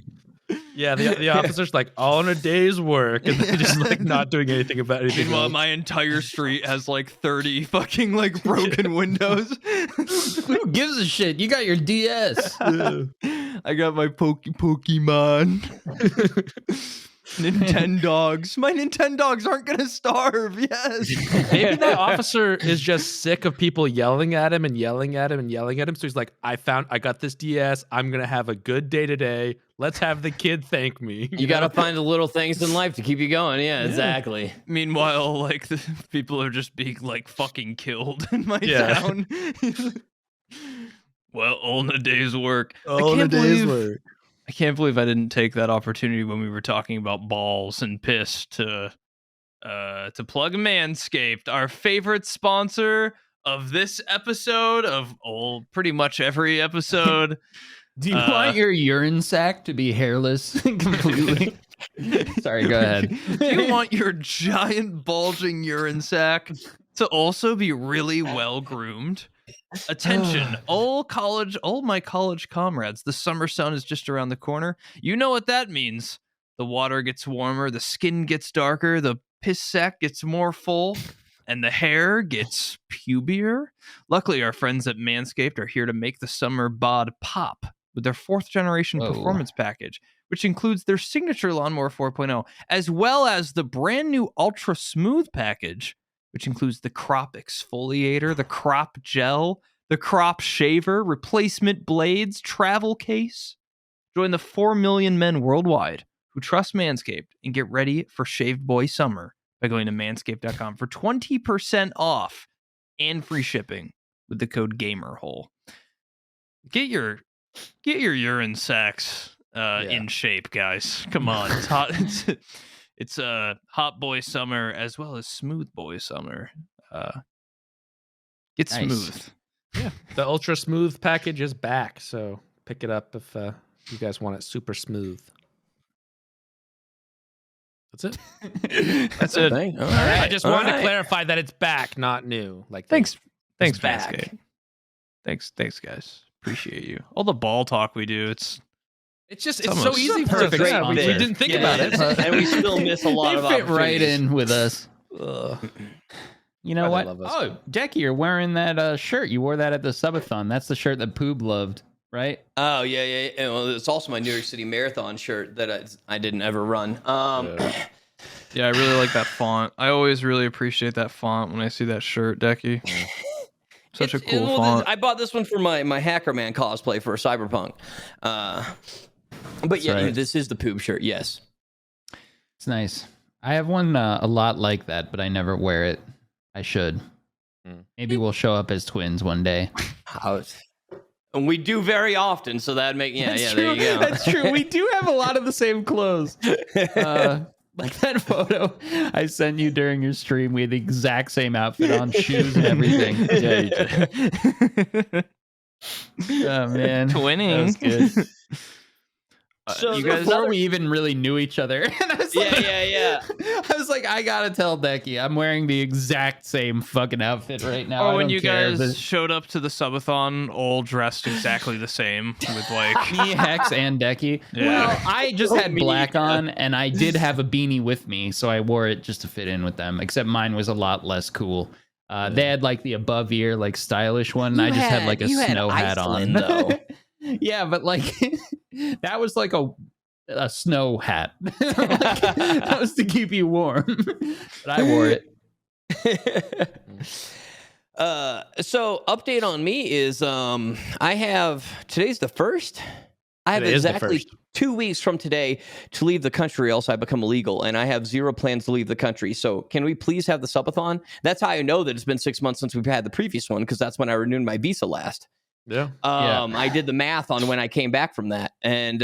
Yeah, the officer's like on a day's work, and they're just like not doing anything about anything. Meanwhile, else. my entire street has like 30 fucking like broken windows. Who gives a shit? You got your DS. I got my Pokemon. Nintendogs. My Nintendogs aren't gonna starve. Yes. Maybe that officer is just sick of people yelling at him and yelling at him and yelling at him. So he's like, I got this DS. I'm going to have a good day today. Let's have the kid thank me. You got to find the little things in life to keep you going. Yeah, exactly. Meanwhile, like the people are just being like fucking killed in my Yeah. town. Well, all in a day's work. all in a day's work. I can't believe I didn't take that opportunity when we were talking about balls and piss to plug Manscaped, our favorite sponsor of this episode of pretty much every episode. Do you want your urine sac to be hairless completely? Sorry, go ahead. Do you want your giant bulging urine sac to also be really well groomed? Attention, all my college comrades. The summer sun is just around the corner. You know what that means. The water gets warmer, the skin gets darker, the piss sac gets more full, and the hair gets pubier. Luckily, our friends at Manscaped are here to make the summer bod pop with their 4th generation performance package, which includes their signature Lawnmower 4.0, as well as the brand new Ultra Smooth package, which includes the crop exfoliator, the crop gel, the crop shaver, replacement blades, travel case. Join the 4 million men worldwide who trust Manscaped and get ready for Shaved Boy Summer by going to manscaped.com for 20% off and free shipping with the code GAMERHOLE. Get your urine sacs in shape, guys. Come on. It's hot. It's a hot boy summer as well as smooth boy summer. Get smooth. Yeah, the Ultra Smooth package is back, so pick it up if you guys want it super smooth. That's it. That's it. All right. I just wanted to clarify that it's back, not new. Like Thanks, back. Manscaped. Thanks, guys. Appreciate you. All the ball talk we do. It's so easy for us. perfect Yeah, we didn't think about it. And we still miss a lot of They fit right opportunities. in with us. You know Why what? they love us. Oh, Dekie, you're wearing that shirt. You wore that at the subathon. That's the shirt that Poob loved, right? Oh, yeah. And, well, it's also my New York City Marathon shirt that I didn't ever run. Yeah, I really like that font. I always really appreciate that font when I see that shirt, Dekie. Such a cool font. I bought this one for my Hacker Man cosplay for Cyberpunk. But yeah, right. this is the Poob shirt, yes. It's nice. I have one a lot like that, but I never wear it. I should. Maybe we'll show up as twins one day. And we do very often, so that'd make there you go. That's true. We do have a lot of the same clothes. Like that photo I sent you during your stream, we had the exact same outfit on, shoes and everything. Yeah, you did. Oh man, Twinning. That was good. So You there's guys, before another- we even really knew each other, and I was like, yeah. I was like, I gotta tell Dekie, I'm wearing the exact same fucking outfit right now. Or I when don't you care guys if showed up to the subathon all dressed exactly the same with like me, Hex, and Dekie. Yeah. Well, I just had black on, and I did have a beanie with me, so I wore it just to fit in with them. Except mine was a lot less cool. They had like the above ear, like stylish one. And I just had like a snow hat on. Though. Yeah, but like that was like a snow hat. Like, that was to keep you warm. But I wore it. So update on me is I have today's the 1st. I have Today is the exactly 1st. 2 weeks from today to leave the country, else I become illegal, and I have zero plans to leave the country. So can we please have the subathon? That's how I know that it's been 6 months since we've had the previous one, because that's when I renewed my visa last. Yeah. I did the math on when I came back from that, and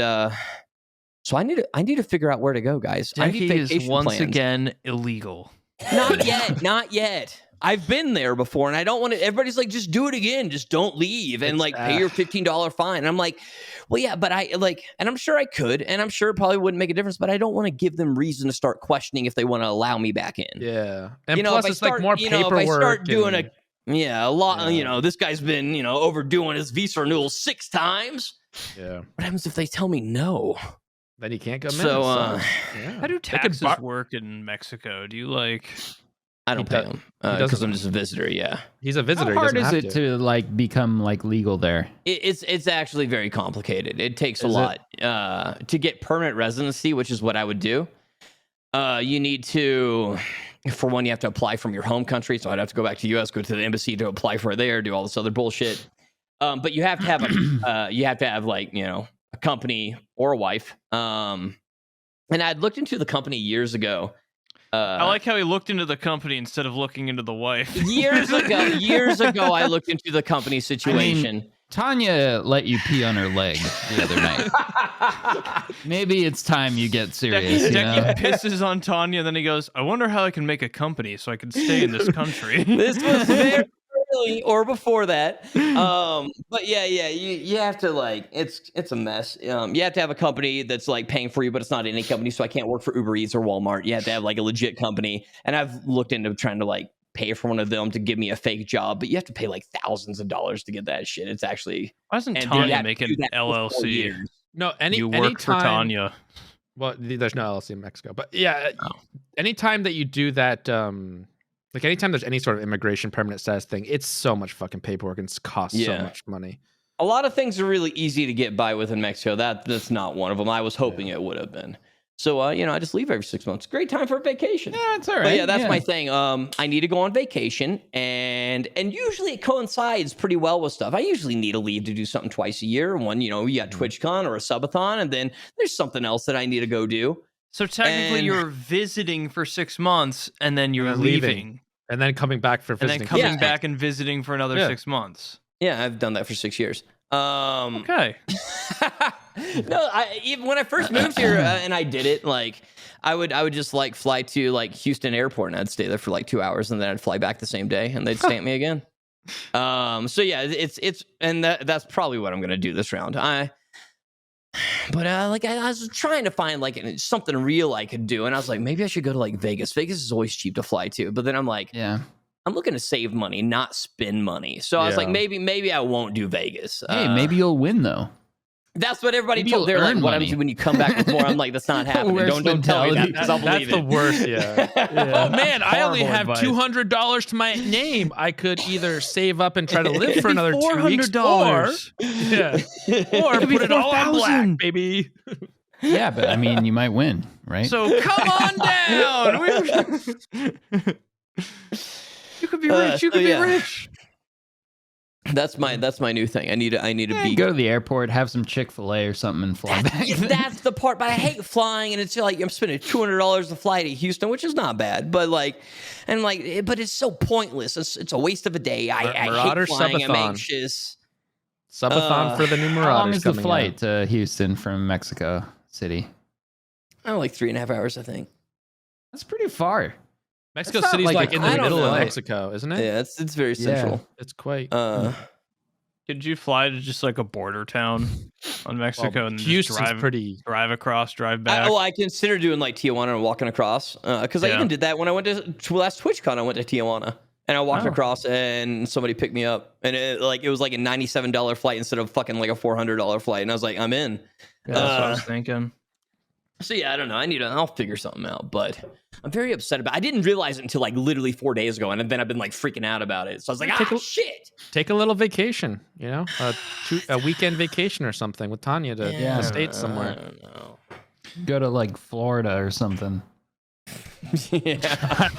so I need to figure out where to go, guys. I need Dekie is vacation once plans. again illegal. Not yet. I've been there before, and I don't want to. Everybody's like, just do it again. Just don't leave, and like pay your $15 fine. And I'm like, well, yeah, but I like, and I'm sure I could, and I'm sure it probably wouldn't make a difference, but I don't want to give them reason to start questioning if they want to allow me back in. Yeah. And If plus, I it's start, like more paperwork. if I start doing and- a lot, this guy's been, overdoing his visa renewal 6 times. Yeah. What happens if they tell me no? Then you can't come So, in. How do taxes work in Mexico? Do you like? I don't pay them because I'm just a visitor. Yeah. He's a visitor. How hard he is doesn't it have to like become like legal there? It's actually very complicated. It takes a Is lot to get permanent residency, which is what I would do. You need to, for one, you have to apply from your home country. So I'd have to go back to the U.S., go to the embassy to apply for it there, do all this other bullshit. But you have to have a company or a wife. And I'd looked into the company years ago. I like how he looked into the company instead of looking into the wife. Years ago, I looked into the company situation. Tanya let you pee on her leg the other night. Maybe it's time you get serious. Dekie pisses on Tanya, and then he goes, I wonder how I can make a company so I can stay in this country. This was very early or before that. But yeah, you have to like it's a mess. You have to have a company that's like paying for you, but it's not any company, so I can't work for Uber Eats or Walmart. You have to have like a legit company. And I've looked into trying to like pay for one of them to give me a fake job, but you have to pay like thousands of dollars to get that shit. It's actually Why doesn't Tanya make an LLC? No, You work for Tanya. Well, there's no LLC in Mexico, but yeah, anytime that you do that, like anytime there's any sort of immigration permanent status thing, it's so much fucking paperwork and it costs so much money. A lot of things are really easy to get by with in Mexico. That's not one of them. I was hoping it would have been. So, I just leave every 6 months. Great time for a vacation. Yeah, it's all right. But yeah, that's my thing. I need to go on vacation, and usually it coincides pretty well with stuff. I usually need a leave to do something twice a year. One, you got TwitchCon or a subathon, and then there's something else that I need to go do. So technically, you're visiting for 6 months, and then you're leaving. And then coming back for visiting. And then coming back and visiting for another 6 months. Yeah, I've done that for 6 years. Okay. No, even when I first moved here and I did it, like I would just like fly to like Houston airport and I'd stay there for like 2 hours and then I'd fly back the same day and they'd stamp me again. So yeah, it's and that's probably what I'm gonna do this round. I was trying to find like something real I could do, and I was like, maybe I should go to like Vegas. Vegas is always cheap to fly to, but then I'm like, yeah. I'm looking to save money, not spend money. So I was like, maybe I won't do Vegas. Hey, maybe you'll win though. That's what everybody Maybe told. They're like, earn what money. happens when you come back with more? I'm like, that's not happening. Worst Don't tell me that mentality. because I'll believe That's the worst. Yeah. Oh man, I only Horrible have advice. $200 to my name. I could either save up and try to live for another 2 weeks, or $400. or put it all on black, 4,000. baby. Yeah, but I mean, you might win, right? So come on down. You could be rich. You could be rich. That's my new thing. I need to be. Go to the airport, have some Chick-fil-A or something, and fly back. That's the part. But I hate flying, and it's like I'm spending $200 to fly to Houston, which is not bad. But but it's so pointless. It's a waste of a day. I Marauder hate flying. I'm subathon. anxious. Subathon for the new Marauders. How long is the coming flight out. to Houston from Mexico City? Like 3.5 hours, I think. That's pretty far. Mexico It's not City's like like a in the I don't middle of know. Mexico, isn't it? Yeah, it's very central. It's quite. Could you fly to just like a border town on Mexico and just Houston's pretty. drive across, drive back? I consider doing like Tijuana and walking across because I even did that when I went to last TwitchCon. I went to Tijuana and I walked across and somebody picked me up and it was like a $97 flight instead of fucking like a $400 flight, and I was like, I'm in. Yeah, that's what I was thinking. So yeah, I don't know. I'll figure something out, but I'm very upset about it. I didn't realize it until like literally 4 days ago, and then I've been like freaking out about it. So I was like, shit. Take a little vacation, a weekend vacation or something with Tanya to the States somewhere. I don't know. Go to like Florida or something. Yeah,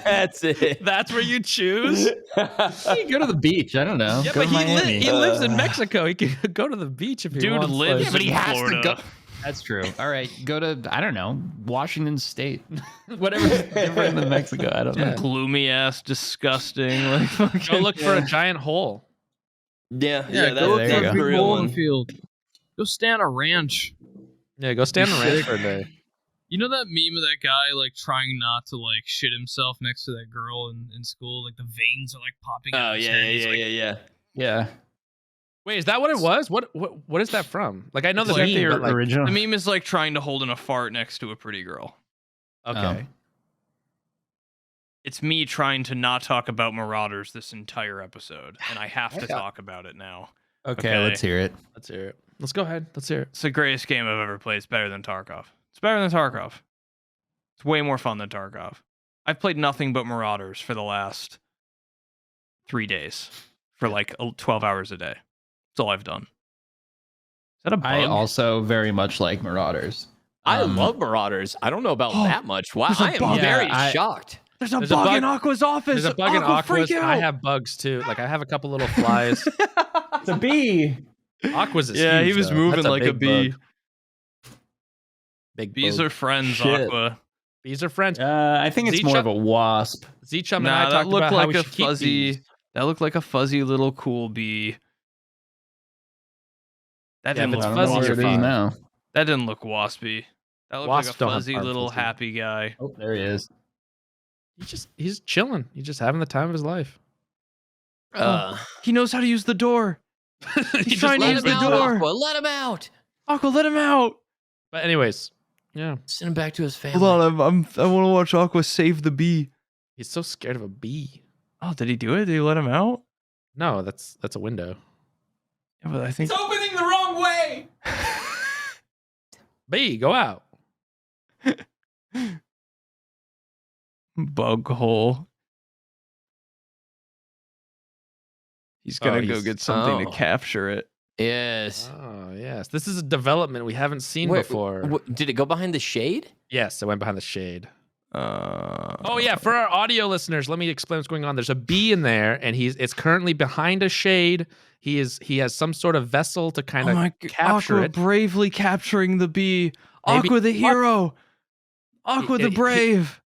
that's it. That's where you choose. Hey, go to the beach. I don't know. Yeah, go but to Miami. he lives in Mexico. He can go to the beach if he Dude wants. lives like- but he in has Florida. to go. That's true. All right, go to, I don't know, Washington State. Whatever's different than Mexico. I don't know. Gloomy ass, disgusting. Like Go fucking, look for a giant hole. Yeah, there that's you a go. real one. field. Go stand on a ranch. Yeah, go stand on the ranch for a day. You know that meme of that guy like trying not to like shit himself next to that girl in school? Like the veins are like popping out. Oh of his head. He's like, yeah. Yeah. Wait, is that what it was? What is that from? Like I know the It's like meme, the but like, original. The meme is like trying to hold in a fart next to a pretty girl. okay. It's me trying to not talk about Marauders this entire episode, and I have to talk about it now. Okay, let's hear it. Let's hear it. Let's go ahead. Let's hear it. It's the greatest game I've ever played. It's better than Tarkov. It's better than Tarkov. It's way more fun than Tarkov. I've played nothing but Marauders for the last 3 days for like 12 hours a day. That's all I've done. Is that a bug? I also very much like Marauders. I love Marauders. I don't know about that much. Wow, there's a I am bug. very Yeah, shocked. There's a There's a bug bug- in Aqua's office. There's a bug in Aqua, Aqua's. freak I out. have bugs too. Like I have a couple little flies. It's a bee. Aqua's is Yeah, huge, he was though. moving That's like a big bee. bug. Big Bees bug. are friends, Shit. Aqua. Bees are friends. I think it's more of a wasp. Zichum and Nah, I that talked looked about how like we a should keep fuzzy. bees. That looked like a fuzzy little cool bee. That Yeah, didn't if it's look fuzzy, where you're it is fine. now. That didn't look waspy. That looked Wasps like a don't have fuzzy harmful little teeth. happy guy. Oh, there he is. He's chilling. He's just having the time of his life. He knows how to use the door. He's trying to let use him the out, door. Aqua. Let him out. Aqua, let him out. But anyways, yeah, Send him back to his family. Hold on, I want to watch Aqua save the bee. he's so scared of a bee. Oh, did he do it? Did he let him out? No, that's a window. Yeah, but I think It's opening the wrong way. Bee, go out. bug hole. He's gonna go he's- get something to oh. capture it. Yes. Oh yes, this is a development we haven't seen Wait, before. did it go behind the shade? Yes, it went behind the shade. Oh Oh yeah, for our audio listeners, let me explain what's going on. There's a bee in there, and it's currently behind a shade. He has some sort of vessel to kind Oh of my capture Aqua it. bravely capturing the bee. Maybe- Aqua the what? hero. Aqua the He- brave.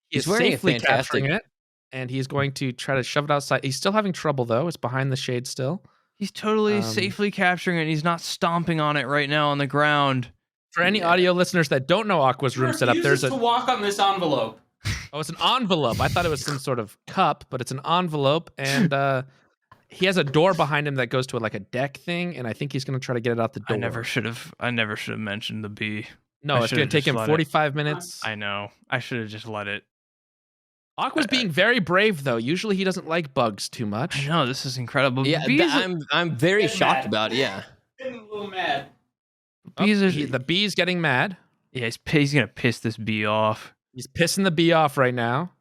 He is He's wearing a safely fantastic- capturing it, and he's going to try to shove it outside. He's still having trouble though. It's behind the shade still. He's totally Um, safely capturing it. And he's not stomping on it right now on the ground. For any audio listeners that don't know Aqua's room setup, there's to walk on this envelope. it's an envelope. I thought it was some sort of cup, but it's an envelope, and he has a door behind him that goes to like a deck thing, and I think he's going to try to get it out the door. I never should have mentioned the bee. No, I it's going should've to take just him let it. 45 minutes. I know. I should have just let it. Aqua's being very brave though. Usually he doesn't like bugs too I much. know this is incredible. Yeah, Bees, I'm very Get shocked mad. about it. Yeah. Getting a little mad. bees are, The bee's getting mad. yeah, he's gonna piss this bee off. He's pissing the bee off right now.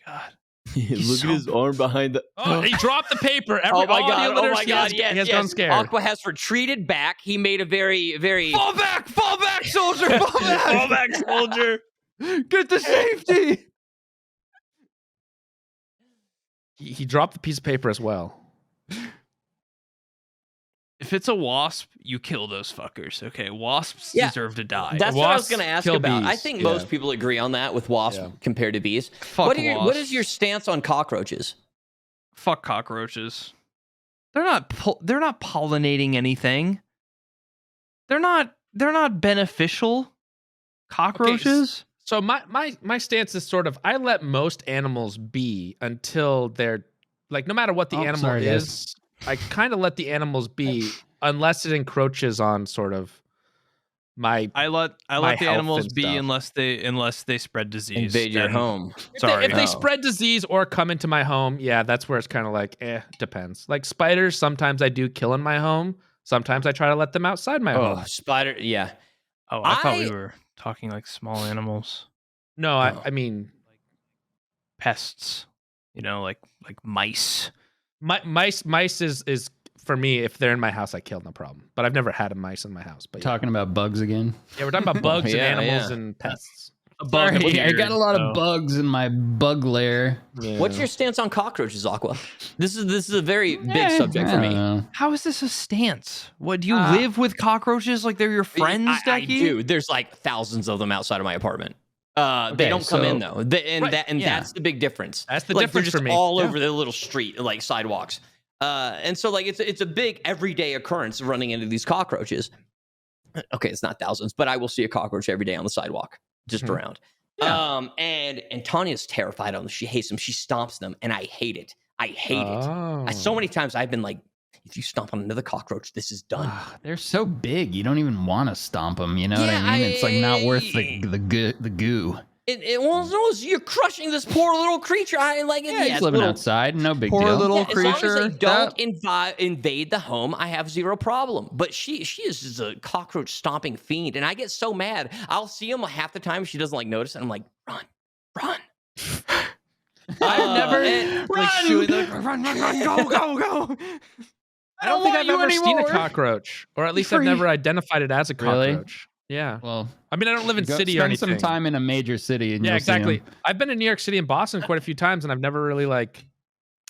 Oh my God. Look so- at his arm behind the. Oh, he dropped the paper. Every Oh my audio god! Oh listeners, my god! Yes, he has yes. gone scared. Aqua has retreated back. He made a very, very. Fall back, soldier, fall back, Fall back, soldier. Get to safety. He dropped the piece of paper as well. If it's a wasp, you kill those fuckers. Okay, wasps Yeah. deserve to die. That's what I was Wasps going to ask kill about. I bees. think Yeah. most people agree on that with wasps Yeah. compared to bees. Fuck What is wasps. your stance on cockroaches? Fuck cockroaches. They're not pollinating anything. They're not beneficial. Cockroaches. So my stance is sort of I let most animals be until they're like no matter what the animal sorry, is, I kind of let the animals be unless it encroaches on sort of my I let my the health animals and be stuff. unless they spread disease. Invade your Then- home. Sorry. If they Oh. spread disease or come into my home, yeah, that's where it's kind of like, depends. Like spiders, sometimes I do kill in my home. Sometimes I try to let them outside my Oh, home. spider. Yeah. Oh, I thought we I- were talking like small animals, No, Oh. I mean, pests. You know, like mice. mice is for me. If they're in my house, I kill no problem. But I've never had a mice in my house. But yeah, Talking about bugs again. we're talking about bugs Yeah, and animals yeah. and pests. A bug Sorry, I weird, got a lot so- of bugs in my bug lair. What's your stance on cockroaches, Aqua? This is a very big subject for I me. don't know. How is this a stance? What do you live with cockroaches like they're your friends, I Dekie? do. There's like thousands of them outside of my apartment. They Okay, don't come in so- though, Right, that's the big difference. That's the like, difference they're just for me. all Yeah. over the little street, like sidewalks. And so like it's a big everyday occurrence running into these cockroaches. Okay, it's not thousands, but I will see a cockroach every day on the sidewalk, just Mhm. around. And Tanya's terrified of them. She hates them. She stomps them, and I hate it. I hate it. So many times I've been like, if you stomp on another cockroach, this is done. Ah, they're so big, you don't even want to stomp them. You know what I mean? It's like not worth the goo. Well, no, you're crushing this poor little creature. I like it. Yeah, he's it's living little- outside, no big Poor deal. little Yeah, as long creature. as they don't invade the home, I have zero problem. But she is just a cockroach stomping fiend, and I get so mad. I'll see him half the time. She doesn't like notice, and I'm like, run. I've never and- like shooing the run, go. I don't think want I've you ever seen a anymore. cockroach, or at least I've free. never identified it as a Really? cockroach. Yeah, Well, I mean, I don't live in go city or spend anything. some time in a major city and Yeah, you'll see 'em. exactly. I've been to New York City and Boston quite a few times, and I've never really like.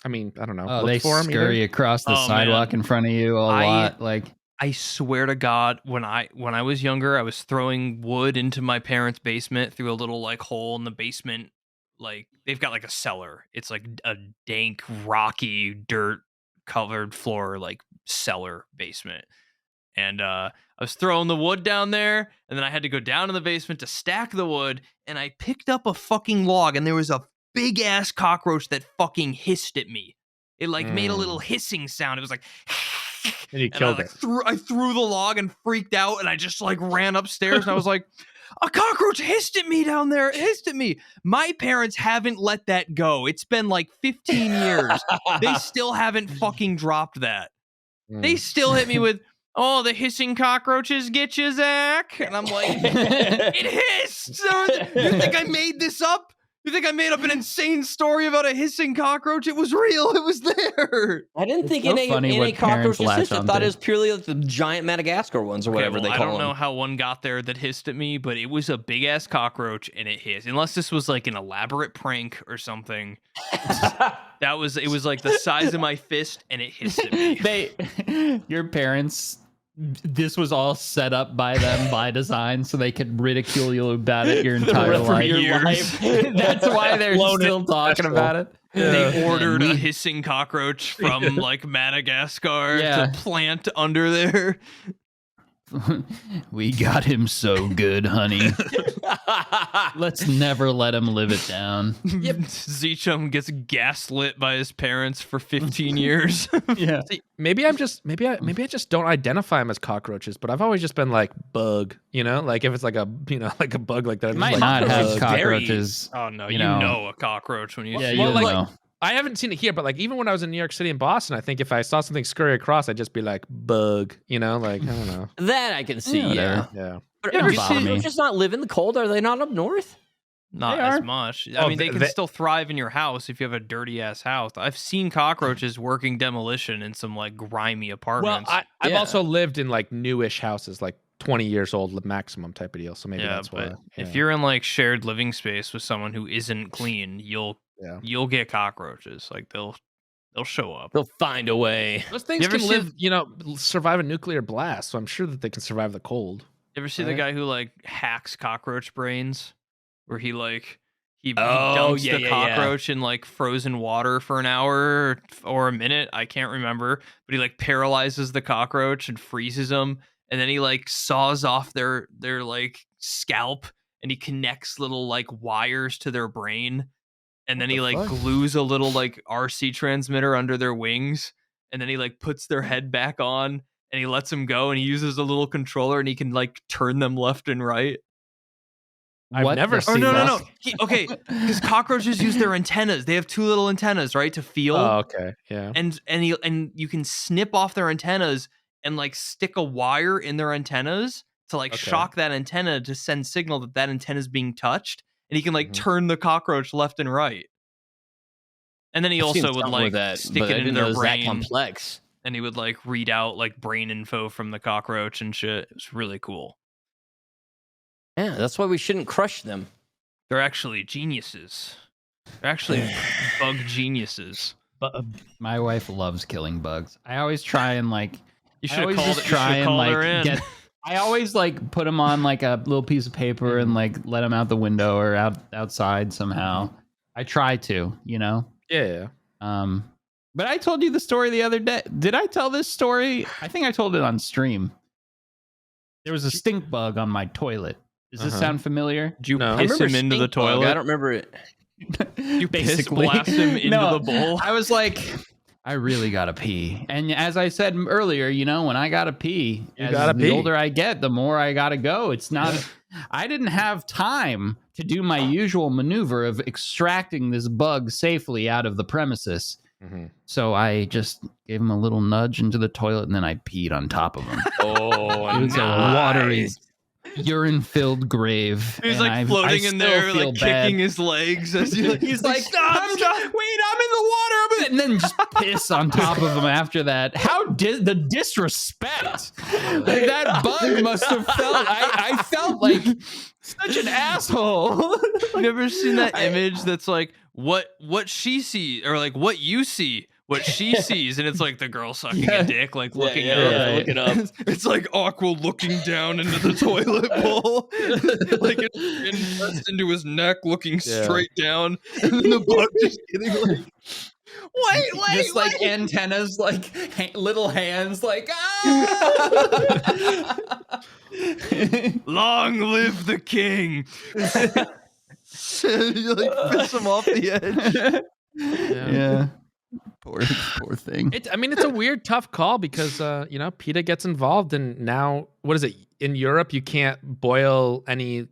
I mean, I don't know. Oh, looked they for 'em scurry either. across the Oh, sidewalk man. in front of you a lot. Like, I swear to God, when I was younger, I was throwing wood into my parents' basement through a little like hole in the basement. Like they've got like a cellar. It's like a dank, rocky, dirt covered floor, like cellar basement. And I was throwing the wood down there, and then I had to go down in the basement to stack the wood, and I picked up a fucking log, and there was a big ass cockroach that fucking hissed at me. It like made a little hissing sound. It was like, And you killed it. I threw the log and freaked out, and I just like ran upstairs, and I was like, a cockroach hissed at me down there. It hissed at me. My parents haven't let that go. It's been like 15 years. They still haven't fucking dropped that. They still hit me with, oh, the hissing cockroaches get you, Zach. And I'm like, it hissed. You think I made this up? You think I made up an insane story about a hissing cockroach? It was real. It was there. I didn't think so any funny cockroach what hissed. I parents thought latch it was purely like the giant Madagascar ones or whatever they call I don't them. know how one got there that hissed at me, but it was a big ass cockroach and it hissed. Unless this was like an elaborate prank or something. It was like the size of my fist and it hissed at me. Your parents, this was all set up by them by design so they could ridicule you about it your entire life. That's why they're still talking about it. They ordered a hissing cockroach from like Madagascar to plant under there. We got him so good, honey. Let's never let him live it down. Yep. Zeechum gets gaslit by his parents for 15 years. Yeah. See, maybe I just don't identify them as cockroaches, but I've always just been like bug, like if it's like a like a bug like that. I'm Might just not like, have bug. cockroaches. Oh no, you you know. know a cockroach when you Yeah, see you it. know. I haven't seen it here, but like even when I was in New York City and Boston, I think if I saw something scurry across, I'd just be like bug, like I don't know. That I can see, Yeah, Yeah. But They are don't bother me. cockroaches not live in the cold? Are they not up north? Not They as are. much. Oh, I mean, they can they- still thrive in your house if you have a dirty ass house. I've seen cockroaches working demolition in some like grimy Well, apartments. I've Yeah. also lived in like newish houses, like 20 years old maximum type of deal. So maybe yeah, that's why. but if you're in like shared living space with someone who isn't clean, you'll get cockroaches. Like they'll show up. They'll find a way. those things You ever can see- live, survive a nuclear blast. So I'm sure that they can survive the cold. You ever see the Right. guy who like hacks cockroach brains, where he Oh, dumps yeah, the yeah, cockroach in like frozen water for an hour or a minute? I can't remember, but he like paralyzes the cockroach and freezes them, and then he like saws off their like scalp, and he connects little like wires to their brain, and then What he the like fuck? glues a little like RC transmitter under their wings, and then he like puts their head back on. And he lets them go, and he uses a little controller, and he can like turn them left and right. I've What never the seen No. this. Okay, because cockroaches use their antennas. They have two little antennas, right, to feel. Oh, okay. Yeah. And you can snip off their antennas and like stick a wire in their antennas to like Okay. shock that antenna to send signal that antenna is being touched. And he can like Mhm. turn the cockroach left and right. And then he I've seen also would something like with that, stick but it I into didn't know their it was that brain. complex. And he would like read out like brain info from the cockroach and shit. It was really cool. Yeah, that's why we shouldn't crush them. They're actually geniuses. They're actually bug geniuses. My wife loves killing bugs. I always try and like. You I should always have just try and called her like in. get. I always like put them on like a little piece of paper and like let them out the window or outside somehow. I try to, Yeah. But I told you the story the other day. Did I tell this story? I think I told it on stream. There was a stink bug on my toilet. Does this sound familiar? Did you No. I piss remember him into the stink bug. toilet? I don't remember it. You piss blast him into No, the bowl? I was like, I really gotta pee. And as I said earlier, when I gotta pee, gotta the pee. older I get, the more I gotta go. It's not. I didn't have time to do my usual maneuver of extracting this bug safely out of the premises. Mhm. So I just gave him a little nudge into the toilet, and then I peed on top of him. Oh, It was a watery, urine-filled grave. He's and like I floating in still there, feel like bad. kicking his legs as he He's like, stop. I'm in the water, and then just piss on top of him after that. How the disrespect? Like, that bug must have felt. I felt like such an asshole. You never seen that image that's like what she sees, or like what you see, what she sees, and it's like the girl sucking a dick, like looking up. look it up. It's like Aqua looking down into the toilet bowl, like it's pressed into his neck, looking straight down, and then the bug just getting like Wait, Just like antennas, like little hands, like ah! Long live the king. You like piss him off the edge. Yeah. Poor thing. I mean, it's a weird, tough call because PETA gets involved, and now what is it in Europe? You can't boil any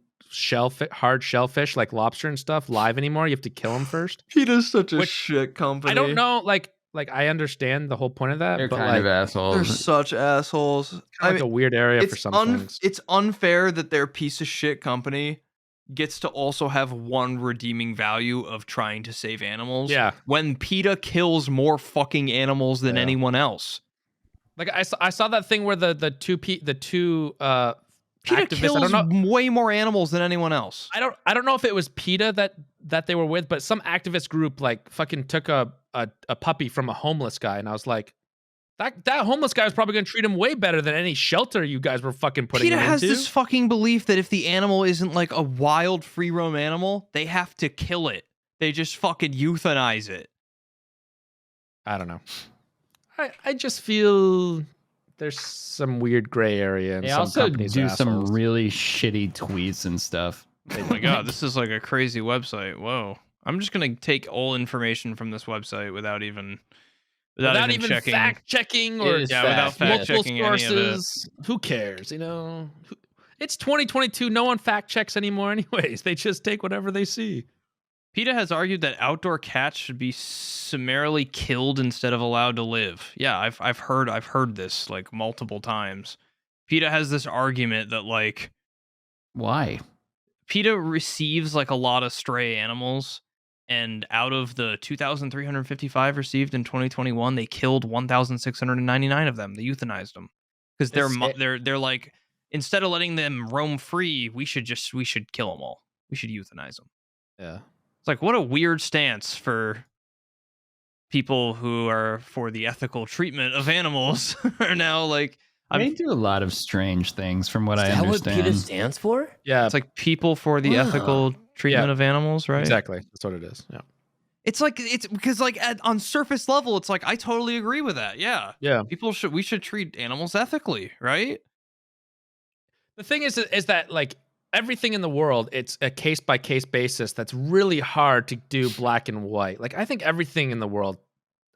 hard shellfish like lobster and stuff live anymore. You have to kill them first. PETA's such a shit company. I don't know, like I understand the whole point of that, They're but kind like of assholes. They're such assholes. kind of like a weird area for some things. It's unfair that their piece of shit company gets to also have one redeeming value of trying to save animals. Yeah. When PETA kills more fucking animals than anyone else. Like I saw that thing where the two PETA activists, kills way more animals than anyone else. I don't know if it was PETA that they were with, but some activist group like fucking took a puppy from a homeless guy, and I was like, that homeless guy was probably gonna treat him way better than any shelter you guys were fucking putting him PETA into. has this fucking belief that if the animal isn't like a wild free roam animal, they have to kill it. They just fucking euthanize it. I don't know. I just feel there's some weird gray area. And They some also companies do are some assholes. really shitty tweets and stuff. Oh my god, this is like a crazy website. Whoa. I'm just gonna take all information from this website without even checking. fact checking or without fact multiple checking any of it. sources. Who cares? It's 2022. No one fact checks anymore, anyways. They just take whatever they see. PETA has argued that outdoor cats should be summarily killed instead of allowed to live. Yeah, I've heard this like multiple times. PETA has this argument that like Why? PETA receives like a lot of stray animals, and out of the 2,355 received in 2021, they killed 1,699 of them. They euthanized them because they're like, instead of letting them roam free, we should kill them all. We should euthanize them. Yeah. It's like, what a weird stance for people who are for the ethical treatment of animals are now like. They do a lot of strange things, from what I Is that what understand. PETA stands for? Yeah. It's like people for the ethical treatment of animals, right? Exactly. That's what it is. Yeah. It's like it's because like on surface level, it's like I totally agree with that. Yeah. Yeah. We should treat animals ethically, right? The thing is that like everything in the world, it's a case by case basis. That's really hard to do black and white. Like I think everything in the world.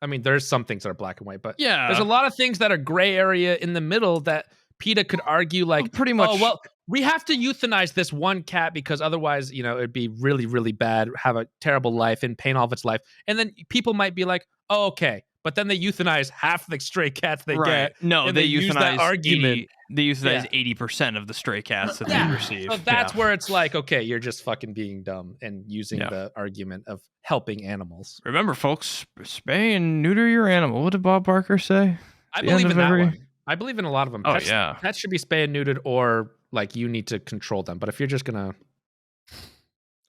I mean, there's some things that are black and white, but Yeah. there's a lot of things that are gray area in the middle that PETA could argue like, Pretty much. oh, well, we have to euthanize this one cat because otherwise, it'd be really, really bad, have a terrible life and pain all of its life. And then people might be like, oh, okay. But then they euthanize half the stray cats they get. No, and they use that euthanize argument. They euthanize 80% of the stray cats that they receive. So that's where it's like, okay, you're just fucking being dumb and using the argument of helping animals. Remember, folks, spay and neuter your animal. What did Bob Barker say? I The believe end in of that every- one. I believe in a lot of them. Oh, Pets, yeah. Pets should be spayed and neutered, or like you need to control them. But if you're just gonna,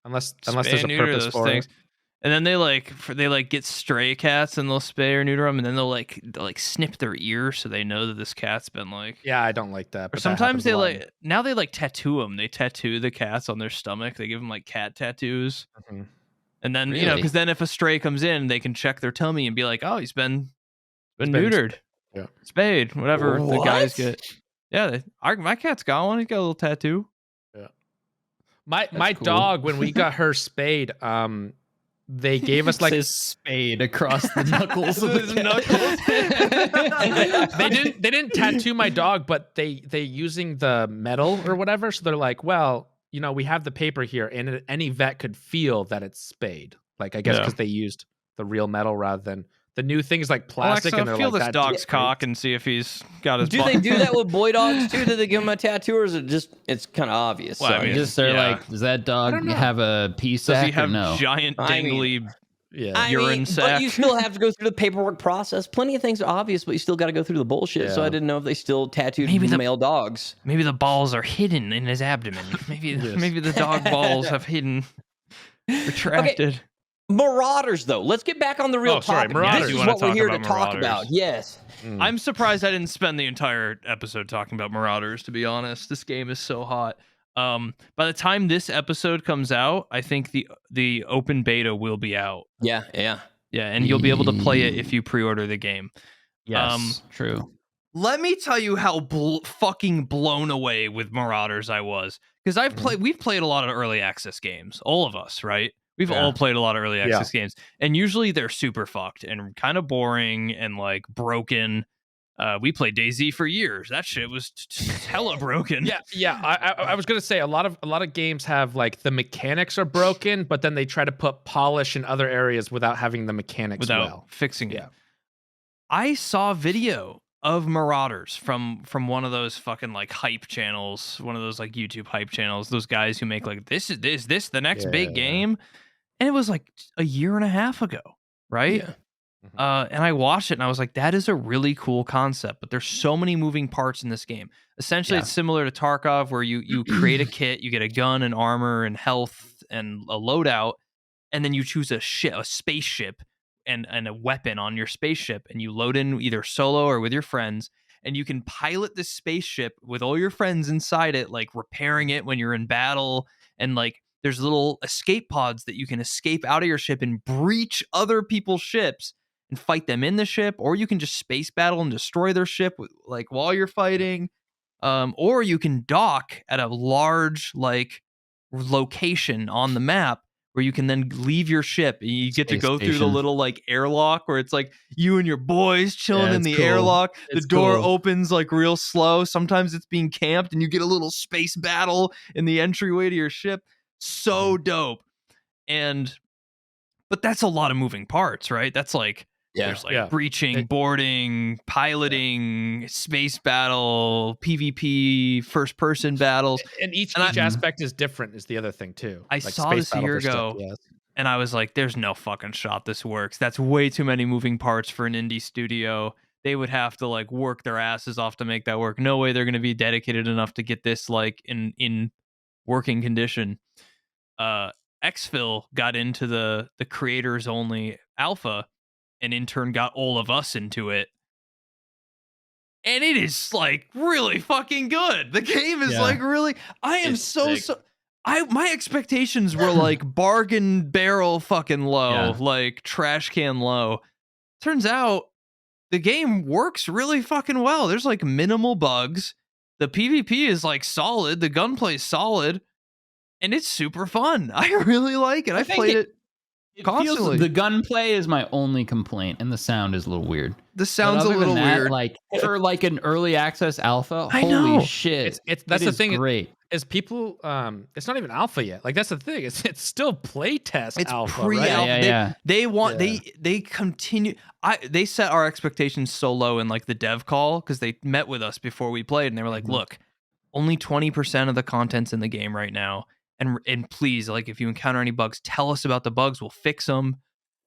unless Spay there's a and neuter purpose those for things. it. And then they get stray cats and they'll spay or neuter them, and then they'll snip their ear so they know that this cat's been like. Yeah, I don't like that. Or But sometimes that happens a lot. they tattoo them. They tattoo the cats on their stomach. They give them like cat tattoos. Mhm. And then Really? because then if a stray comes in, they can check their tummy and be like, oh, he's been been neutered, yeah. spayed, whatever the guys What? get. Yeah, my cat's got one. He got a little tattoo. My cool. dog, when we got her spayed, they gave us like Says spade across the knuckles of the they didn't tattoo my dog, but they using the metal or whatever. So they're like, well, we have the paper here, and any vet could feel that it's spayed. Like I guess because they used the real metal rather than the new things like plastic. Alexa, and they're feel like, this "That dog's tastes cock and see if he's got his. Do they do that with boy dogs too? Do they give them a tattoo, or is it just it's kind of obvious? Well, I mean, Just they're Yeah. like, does that dog don't know. have a pee Does sack he have or no? giant I mean- dangly? Yeah. I urine mean, sac? but you still have to go through the paperwork process. Plenty of things are obvious, but you still got to go through the bullshit. So Yeah. I didn't know if they still tattooed Maybe the- male dogs. Maybe the balls are hidden in his abdomen. Maybe the dog balls have retracted. Marauders, though. Let's get back on the real Oh, sorry, topic. Marauders. This You is wanna what we're talk here to about talk Marauders. about. Yes. I'm surprised I didn't spend the entire episode talking about Marauders, to be honest. This game is so hot. By the time this episode comes out, I think the open beta will be out. Yeah. Yeah, and you'll be able to play it if you pre-order the game. Yes, true. Let me tell you how fucking blown away with Marauders I was, because we've played a lot of early access games, all of us, right? We've all played a lot of early access games, and usually they're super fucked and kind of boring and like broken. We played DayZ for years. That shit was hella broken. Yeah. I was gonna say a lot of games have like the mechanics are broken, but then they try to put polish in other areas without having the mechanics fixing it. Yeah. I saw video of Marauders from one of those fucking like hype channels, one of those like YouTube hype channels, those guys who make like this the next big game, and it was like a year and a half ago, right? Yeah. And I watched it and I was like, that is a really cool concept, but there's so many moving parts in this game. Essentially, it's similar to Tarkov, where you create a kit, you get a gun and armor and health and a loadout, and then you choose a spaceship and a weapon on your spaceship, and you load in either solo or with your friends, and you can pilot this spaceship with all your friends inside it, like repairing it when you're in battle, and like there's little escape pods that you can escape out of your ship and breach other people's ships and fight them in the ship, or you can just space battle and destroy their ship like while you're fighting, or you can dock at a large like location on the map where you can then leave your ship and you get to go through the little like airlock where it's like you and your boys chilling in the airlock. The door opens like real slow. Sometimes it's being camped and you get a little space battle in the entryway to your ship. So dope. But that's a lot of moving parts, right? That's like there's like breaching, boarding, piloting, space battle, PvP, first person battles. And each aspect is different is the other thing too. I saw this a year ago and I was like, there's no fucking shot this works. That's way too many moving parts for an indie studio. They would have to like work their asses off to make that work. No way they're going to be dedicated enough to get this like in working condition. Xfil got into the creators only alpha, and in turn got all of us into it. And it is like really fucking good. The game is like really, I am my expectations were like bargain barrel fucking low, like trash can low. Turns out the game works really fucking well. There's like minimal bugs. The PvP is like solid. The gunplay is solid. And it's super fun. I really like it. I've played it constantly. The gunplay is my only complaint, and the sound is a little weird. The sound's a little weird. Like for like an early access alpha, I know. Holy shit! That's the thing. Great. Is people? It's not even alpha yet. Like that's the thing. It's still playtest. It's alpha. pre-alpha. Right? They want they continue. They set our expectations so low in like the dev call because they met with us before we played, and they were like, "Look, only 20% of the content's in the game right now." And please, like, if you encounter any bugs, tell us about the bugs. We'll fix them.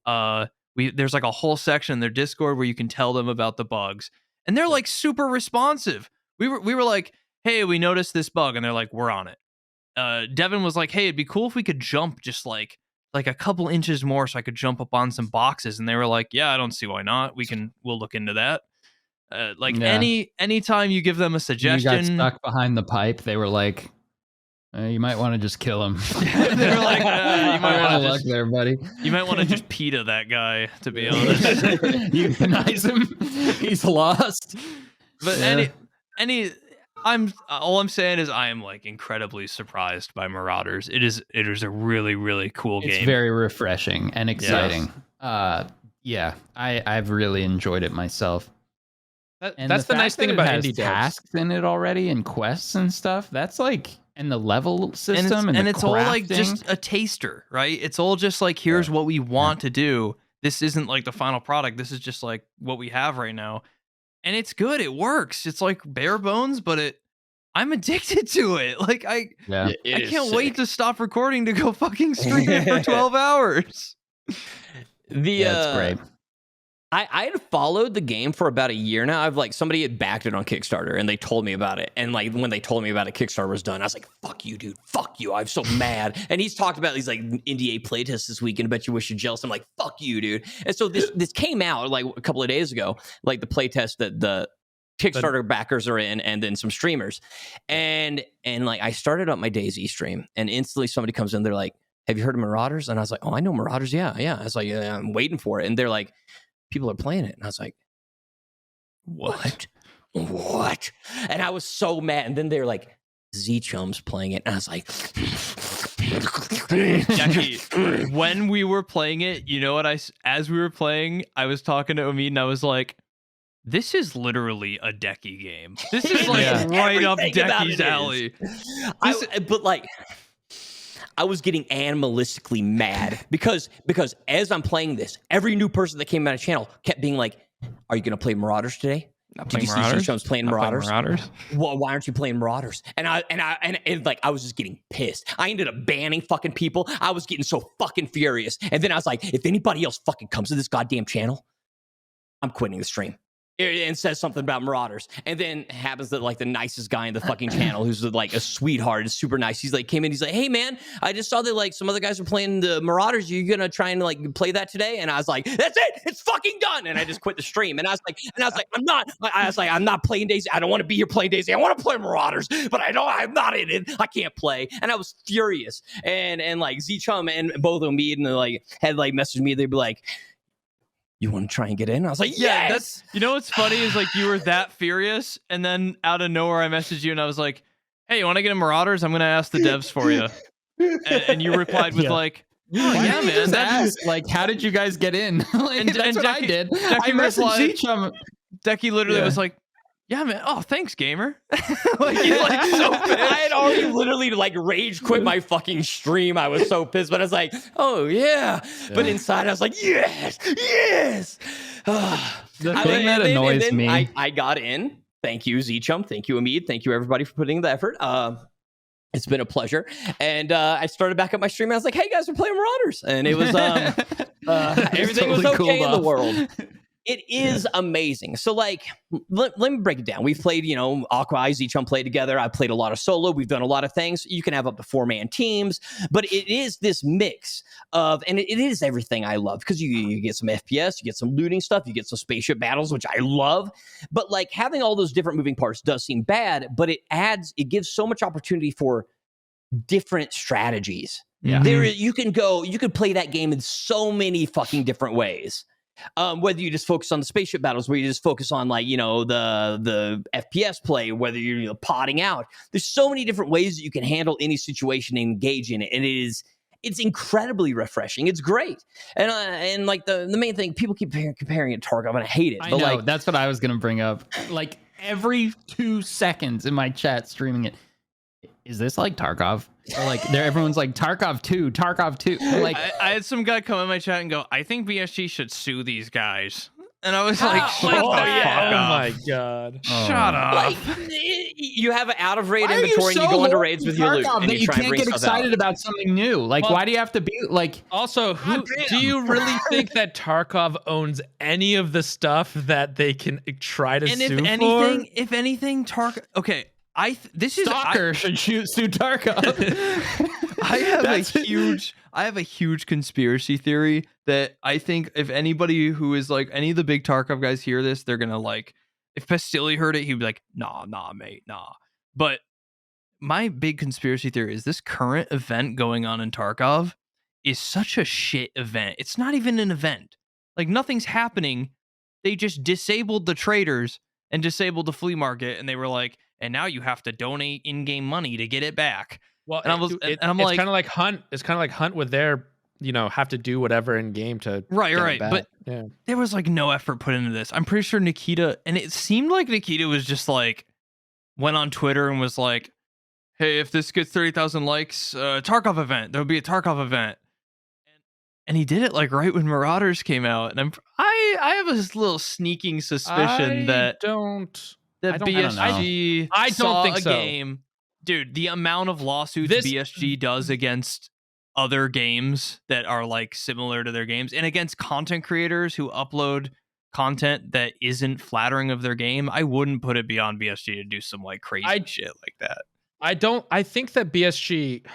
There's like a whole section in their Discord where you can tell them about the bugs, and they're like super responsive. We were like, hey, we noticed this bug, and they're like, we're on it. Devin was like, hey, it'd be cool if we could jump just like a couple inches more, so I could jump up on some boxes. And they were like, yeah, I don't see why not. We'll look into that. Anytime you give them a suggestion, you got stuck behind the pipe. They were like, you might want to just kill him. They were like, you might want to luck there, buddy. You might want to just PETA that guy, to be honest. Euthanize him. He's lost. But all I'm saying is I am like incredibly surprised by Marauders. It is a really, really cool game. It's very refreshing and exciting. Yes. I've really enjoyed it myself. That's the nice thing about indie tasks in it already and quests and stuff. That's like, and the level system and it's all like just a taster, right? It's all just like, here's what we want to do. This isn't like the final product. This is just like what we have right now. And it's good. It works. It's like bare bones, but I'm addicted to it. Like I can't wait to stop recording to go fucking stream it for 12 hours. It's great. I had followed the game for about a year now. I've like somebody had backed it on Kickstarter and they told me about it. And like when they told me about it, Kickstarter was done. I was like, fuck you, dude. Fuck you. I'm so mad. And he's talked about these like NDA playtests this week, and I bet you wish you're jealous. I'm like, fuck you, dude. And so this came out like a couple of days ago, like the playtest that the Kickstarter backers are in, and then some streamers. And like I started up my DayZ stream, and instantly somebody comes in, they're like, have you heard of Marauders? And I was like, oh, I know Marauders. Yeah. I was like, yeah, I'm waiting for it. And they're like, people are playing it. And I was like, what? And I was so mad. And then they're like, Z-Chum's playing it. And I was like, Dekie, when we were playing it, you know what? As we were playing, I was talking to Omid and I was like, this is literally a Dekie game. This is like right up Dekie's alley. But like, I was getting animalistically mad because as I'm playing this, every new person that came on a channel kept being like, "Are you going to play Marauders today? Did you see Z-Chum's playing Marauders? Well, why aren't you playing Marauders?" And I was just getting pissed. I ended up banning fucking people. I was getting so fucking furious. And then I was like, if anybody else fucking comes to this goddamn channel, I'm quitting the stream. And says something about Marauders, and then happens that like the nicest guy in the fucking channel, who's like a sweetheart, is super nice. He's like came in, he's like, "Hey man, I just saw that like some other guys are playing the Marauders. You gonna try and like play that today?" And I was like, "That's it, it's fucking done." And I just quit the stream. And I was like, I'm not playing Daisy. I don't want to be here playing Daisy. I want to play Marauders, but I'm not in it. I can't play. And I was furious. And like Z-Chum and both of them and like had like messaged me. They'd be like, "You want to try and get in?" I was like, yeah, yes! That's, you know what's funny is like you were that furious, and then out of nowhere I messaged you and I was like, "Hey, you want to get in Marauders? I'm gonna ask the devs for you." And you replied with like, "Oh yeah, man." Ask, like, how did you guys get in? Like, And that's what I Dekie- did. Dekie I messaged replied- Z-Chum. Dekie literally was like, "Yeah, man. Oh, thanks, gamer." Like he's like so pissed. I had already literally like rage quit my fucking stream. I was so pissed, but I was like, "Oh yeah." But inside I was like, "Yes. The thing that annoys me. I got in. Thank you, Z-Chum. Thank you, Omid. Thank you, everybody, for putting in the effort. It's been a pleasure. And I started back up my stream. And I was like, "Hey guys, we're playing Marauders," and it was everything was okay in the world. It is amazing. So, like, let me break it down. We've played, Aqua, Z-Chum play together. I've played a lot of solo. We've done a lot of things. You can have up to 4-man teams, but it is this mix of, and it is everything I love, because you get some FPS, you get some looting stuff, you get some spaceship battles, which I love. But like having all those different moving parts does seem bad, but it gives so much opportunity for different strategies. Yeah. You can play that game in so many fucking different ways. Whether you just focus on the spaceship battles, where you just focus on like, the FPS play, whether you're potting out, there's so many different ways that you can handle any situation and engage in it. And it's incredibly refreshing. It's great. And like the main thing, people keep comparing it to Tarkov, and I hate it. I But know, like, that's what I was gonna bring up. Like every 2 seconds in my chat streaming it, is this like Tarkov? Or like everyone's like Tarkov 2, Tarkov 2. Like I had some guy come in my chat and go, "I think BSG should sue these guys." And I was like, "Shut the fuck Oh up. my god. Shut up." like you have an out of raid why are you inventory so and you go into low raids in with your loot, Tarkov and that you you try and can't bring get stuff out. excited about something new? Like, Well, why do you have to be like? Also, do you really think that Tarkov owns any of the stuff that they can try to And sue if anything, Tarkov. Okay, Stalker should sue Tarkov. I have a huge conspiracy theory that I think if anybody who is like any of the big Tarkov guys hear this, they're gonna like. If Pastilli heard it, he'd be like, "Nah, mate, nah." But my big conspiracy theory is this current event going on in Tarkov is such a shit event. It's not even an event. Like nothing's happening. They just disabled the traders and disabled the flea market, and they were like, "And now you have to donate in-game money to get it back." Well, And it's like, kind of like Hunt. It's kind of like Hunt with their, have to do whatever in game to right. get it back. But yeah. there was like no effort put into this. I'm pretty sure Nikita, and it seemed like Nikita was just like went on Twitter and was like, "Hey, if this gets 30,000 likes, Tarkov event. There'll be a Tarkov event." And he did it like right when Marauders came out, and I have a little sneaking suspicion that BSG I don't saw think a so. game. Dude, the amount of lawsuits BSG does against other games that are like similar to their games, and against content creators who upload content that isn't flattering of their game, I wouldn't put it beyond BSG to do some like crazy shit like that. I think that BSG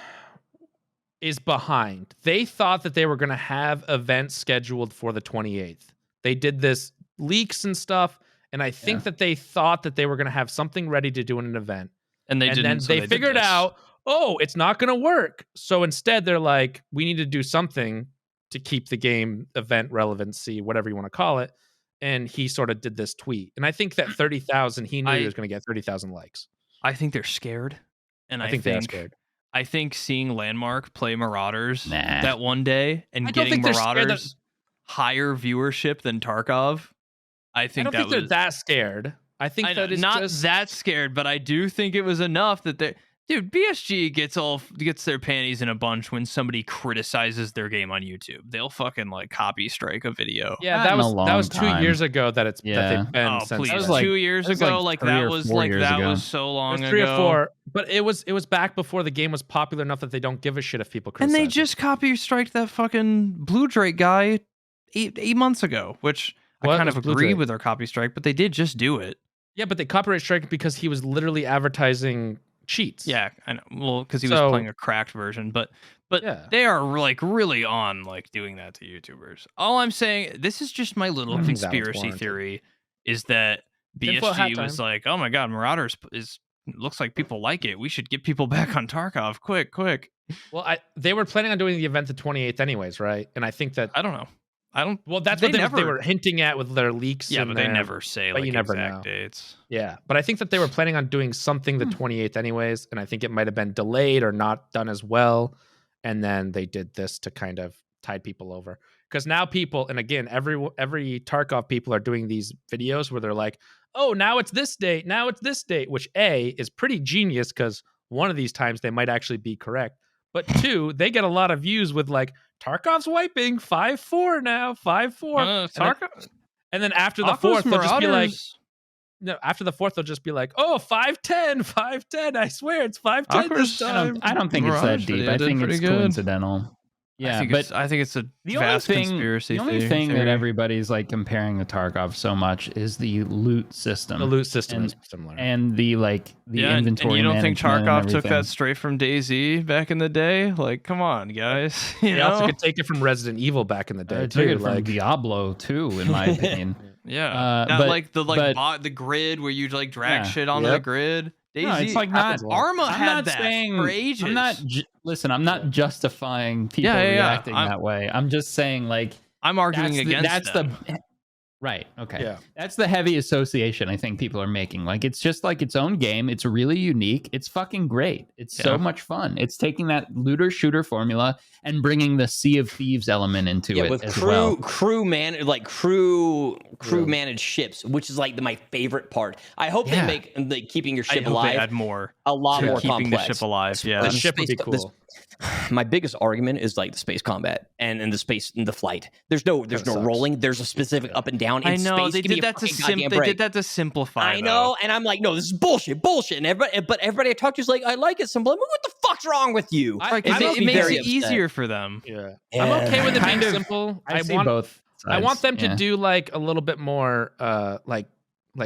is behind. They thought that they were going to have events scheduled for the 28th. They did this leaks and stuff, and I think that they thought that they were going to have something ready to do in an event. And they didn't. Then so they did figured this. out, oh, it's not going to work. So instead, they're like, we need to do something to keep the game event relevancy, whatever you want to call it. And he sort of did this tweet. And I think that 30,000, he knew he was going to get 30,000 likes. I think they're scared. And I think they are scared. I think seeing Landmark play Marauders that one day and getting Marauders higher viewership than Tarkov, I don't think they're that scared. I think that it's not just... that scared, but I do think it was enough that they... Dude, BSG gets their panties in a bunch when somebody criticizes their game on YouTube. They'll fucking like copy strike a video. Yeah, that was 2 years ago that they've been since. Please. That was 2 years ago. Like that was so long ago. 3 or 4, but it was back before the game was popular enough that they don't give a shit if people criticize. And they just copy striked that fucking Blue Drake guy 8 months ago, which I kind of agree with their copy strike, but they did just do it. Yeah, but they copyright strike because he was literally advertising cheats. Yeah, I know. Well, because he was playing a cracked version, but they are like really on like doing that to YouTubers. All I'm saying, this is just my little conspiracy theory, is that BSG was like, oh my god, Marauders looks like people like it. We should get people back on Tarkov, quick. Well, they were planning on doing the event the 28th anyways, right? And I think that I don't know. Well, that's what they were hinting at with their leaks. Yeah, but they never say like exact dates. Yeah, but I think that they were planning on doing something the 28th anyways, and I think it might have been delayed or not done as well. And then they did this to kind of tide people over. Because now people, and again, every Tarkov people are doing these videos where they're like, oh, now it's this date, which A, is pretty genius because one of these times they might actually be correct. But 2, they get a lot of views with like, Tarkov's wiping 5-4 now, 5-4. And then after the 4th, they'll just be like, no, after the 4th, they'll just be like, oh, 5-10. I swear it's 5-10 this time. I don't think it's that deep. I think it's coincidental. Yeah, I think it's a vast conspiracy. The only thing that everybody's like comparing to Tarkov so much is the loot system. The loot system is similar, and the inventory. And you don't think Tarkov took that that straight from DayZ back in the day? Like, come on, guys. They also could take it from Resident Evil back in the day. Took it from Diablo too, in my opinion. Yeah, the grid where you like drag shit onto the grid. DayZ, no, it's like not. Arma had that for ages. I'm not justifying people reacting that way. I'm just saying, like, I'm arguing against them. Right. Okay. Yeah. That's the heavy association I think people are making. Like, it's just like its own game. It's really unique. It's fucking great. It's so much fun. It's taking that looter shooter formula and bringing the Sea of Thieves element into it with as well. crew managed ships, which is like my favorite part. I hope they make keeping your ship alive. They add more. A lot more keeping complex. the ship alive. Yeah, the ship would be cool. My biggest argument is like the space combat and the flight. There's no rolling. There's a specific up and down. I know they did that to simplify. I know, and I'm like, no, this is bullshit. And everybody I talk to is like, I like it simple. I'm like, what the fuck's wrong with you? It makes it easier for them. Yeah. I'm okay with it being simple. I want both sides. I want them to do like a little bit more, like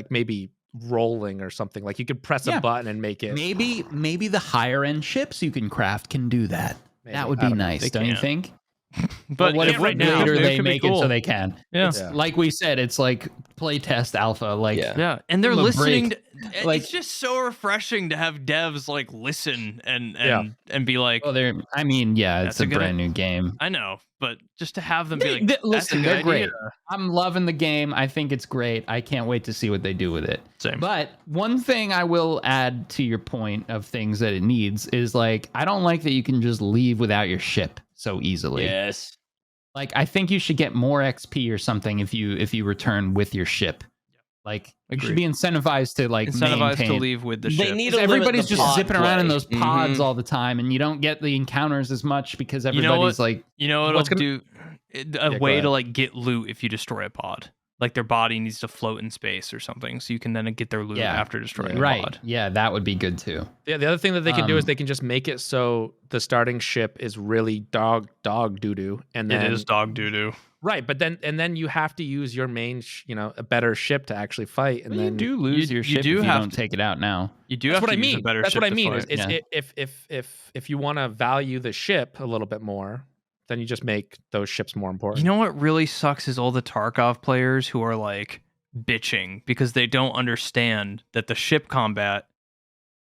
maybe rolling or something. Like you could press a button and make it. Maybe the higher end ships you can craft can do that. Maybe. That would be nice, don't you think? But what if later they make it so they can? Yeah. Like we said, it's like playtest alpha. Like and they're listening. It's just so refreshing to have devs like listen and be like, oh, it's a brand new game. I know, but just to have them be like, listen, they're great. I'm loving the game. I think it's great. I can't wait to see what they do with it. Same. But one thing I will add to your point of things that it needs is like, I don't like that you can just leave without your ship so easily. Yes. Like, I think you should get more XP or something if you return with your ship. Like, you should be incentivized to maintain. To leave with the ship. Everybody's just zipping around in those pods all the time, and you don't get the encounters as much because everybody's like, you know what it'll do? A way to like get loot if you destroy a pod. Like their body needs to float in space or something, so you can then get their loot after destroying a pod. Yeah, that would be good too. Yeah, the other thing that they can do is they can just make it so the starting ship is really dog doo doo, and then it is dog doo doo. Right, but then you have to use your main, a better ship to actually fight, and then you do lose your ship if you don't take it out now. You do have to use a better ship. That's what I mean. Fight. If you want to value the ship a little bit more, then you just make those ships more important. You know what really sucks is all the Tarkov players who are like bitching because they don't understand that the ship combat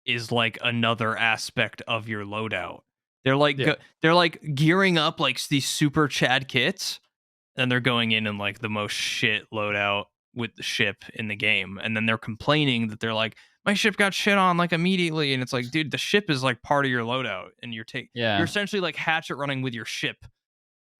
is like another aspect of your loadout. They're like Yeah. they're like gearing up like these super Chad kits, and they're going in like the most shit loadout with the ship in the game, and then they're complaining that they're like, my ship got shit on like immediately, and it's like, dude, the ship is like part of your loadout, and you're essentially like hatchet running with your ship.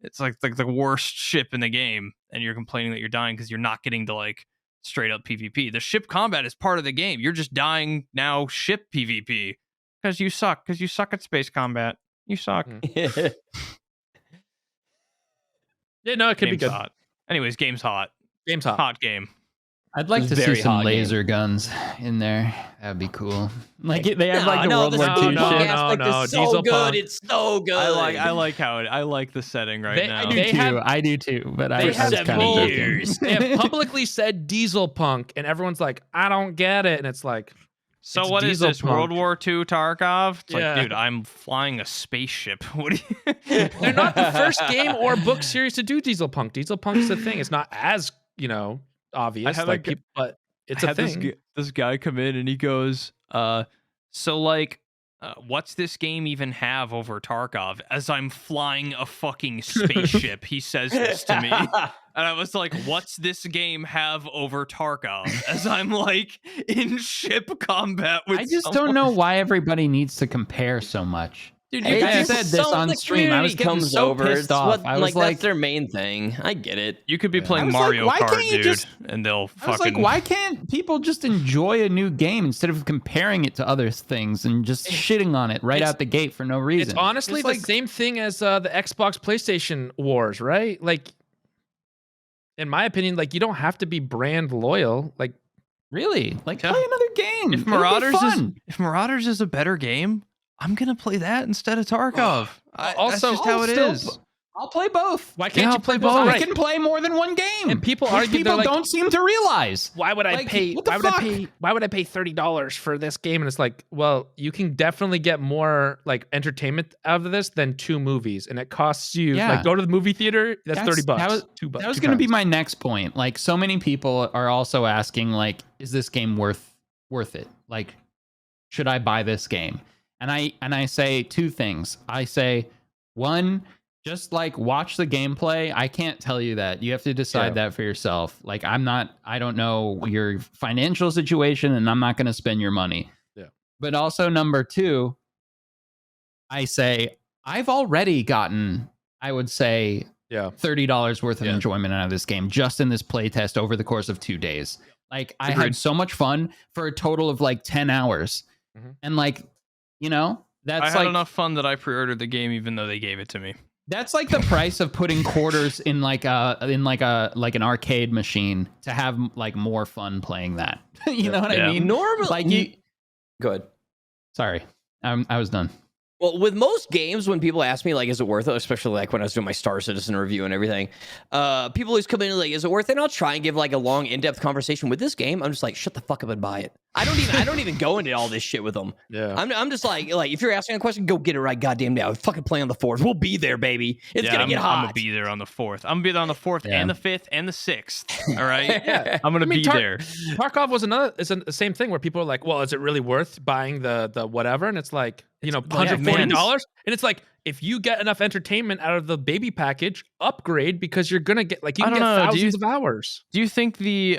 It's like the worst ship in the game, and you're complaining that you're dying because you're not getting to like straight up PvP. The ship combat is part of the game. You're just dying now ship PvP because you suck at space combat. You suck. Yeah, no, it could be Game's good. hot. Anyways, game's hot. Game's hot. Hot game. I'd like to see Very some hot game. laser guns in there. That'd be cool. Like they have like the no, World the War no, II speed no, shit. bump no, aspect no, is so Diesel good. punk. It's so good. I like the setting right now. I do too. But I they was have kind of several joking. years. They have publicly said diesel punk, and everyone's like, I don't get it. And it's like, So it's what is diesel this? punk. World War II Tarkov? It's Yeah. like, dude, I'm flying a spaceship. What do you? they're not the first game or book series to do diesel punk. Diesel punk's a thing. It's not as, obvious. had Like a g- people, but it's I a had thing. this guy come in and he goes, so like, what's this game even have over Tarkov? As I'm flying a fucking spaceship, he says this to me. And I was like, what's this game have over Tarkov? As I'm like in ship combat with I just someone. don't know why everybody needs to compare so much. Dude, Hey, you I guys, said this on the stream. I was community getting comes so over. pissed It's off. what, I was like like, that's their main thing. I get it. you could be Yeah. playing I was like, Mario why Kart, can't you dude, just- and they'll I was fucking. like, why can't people just enjoy a new game instead of comparing it to other things and just shitting on it right It's- out the gate for no reason? It's honestly Just the same thing as the Xbox PlayStation wars, right? Like, in my opinion, like you don't have to be brand loyal. Like, really, like Yeah. play another game. If It'll be Marauders fun. is a better game, I'm gonna play that instead of Tarkov. That's Also- just how it I'll is. I'll play both. why can't Yeah, you I'll play play both? both. I Right. can play more than one game. And people which argue, they're people like, don't seem to realize. Why would I Like, pay? what the Why would I fuck? pay? Why would I pay $30 for this game? And it's like, well, you can definitely get more like entertainment out of this than 2 movies, and it costs you Yeah. like go to the movie theater. That's $30. That was, $2. that was $2. going to be my next point. Like, so many people are also asking, like, is this game worth it? Like, should I buy this game? And I say 2 things. I say, one, just like watch the gameplay. I can't tell you that. You have to decide that for yourself. Like, I don't know your financial situation, and I'm not going to spend your money. Yeah. But also, number 2, I say I've already gotten, I would say, Yeah. $30 worth of Yeah. enjoyment out of this game just in this playtest over the course of 2 days. Like, I Agreed. had so much fun for a total of like 10 hours. Mhm. And like, that's I had like enough fun that I pre-ordered the game, even though they gave it to me. that's like the price of putting quarters in like an arcade machine to have like more fun playing that. You know what Yeah. I mean? Normally, Like you good. sorry. I was done. Well, with most games, when people ask me, like, is it worth it? Especially like when I was doing my Star Citizen review and everything, people always come in like, is it worth it? And I'll try and give like a long, in-depth conversation. With this game, I'm just like, shut the fuck up and buy it. I don't even go into all this shit with them. Yeah. I'm just like, if you're asking a question, go get it right goddamn now. Fucking play on the 4th. We'll be there, baby. It's gonna get I'm hot. gonna be there on the 4th. I'm gonna be there on the 4th Yeah. and the 5th and the 6th. All right. Yeah. I'm gonna I mean, be there. Tarkov was the same thing where people are like, well, is it really worth buying the whatever? And it's like, $140. And it's like, if you get enough entertainment out of the baby package, upgrade because you're gonna get like you I can don't get know, do thousands of hours. Do you think the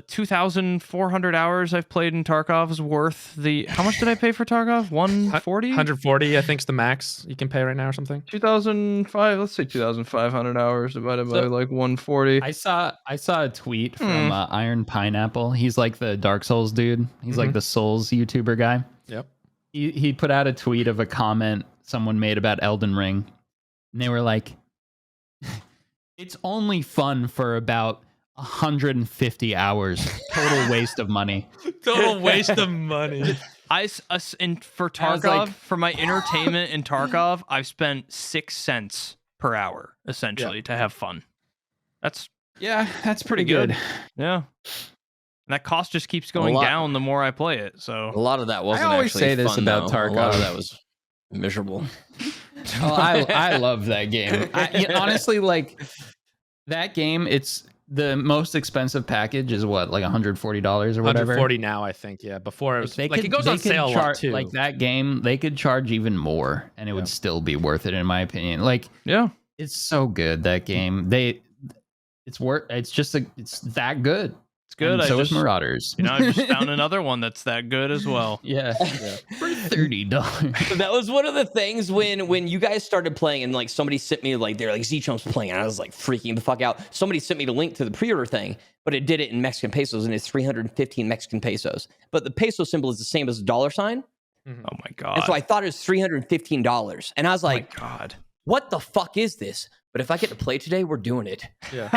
2,400 hours I've played in Tarkov is worth the? How much did I pay for Tarkov? 140. 140, I think, is the max you can pay right now or something. 2005. Let's say 2,500 hours divided by like 140. I saw a tweet from Iron Pineapple. He's like the Dark Souls dude. He's like the Souls YouTuber guy. Yep. He put out a tweet of a comment someone made about Elden Ring, and they were like, "It's only fun for about 150 hours. Total waste of money." Total waste of money. And for I was Tarkov, like, for my entertainment in Tarkov, I've spent 6 cents per hour essentially to have fun. That's Yeah, that's pretty good. good. yeah. And that cost just keeps going lot- down the more I play it. A So lot of that wasn't. always actually say this fun, about though. A lot Tarkov. of that was miserable. Oh, I love that game. Honestly, like that game, it's the most expensive package is what, like $140 or whatever. $140 now, I think. Yeah, before it was They like could- it goes they on could sale a lot too. Like that game, they could charge even more, and it would still be worth it, in my opinion. Like, Yeah. it's so good, that game. It's that good. It's good. And so is Marauders. I just found another one that's that good as well. Yeah. For $30. That was one of the things when you guys started playing and like somebody sent me like they're like Z-Chump's playing and I was like freaking the fuck out. Somebody sent me the link to the pre-order thing, but it did it in Mexican pesos and it's 315 Mexican pesos. But the peso symbol is the same as a dollar sign. Oh my God. And so I thought it was $315. And I was like, oh my God. what the fuck is this? But if I get to play today, we're doing it. Yeah.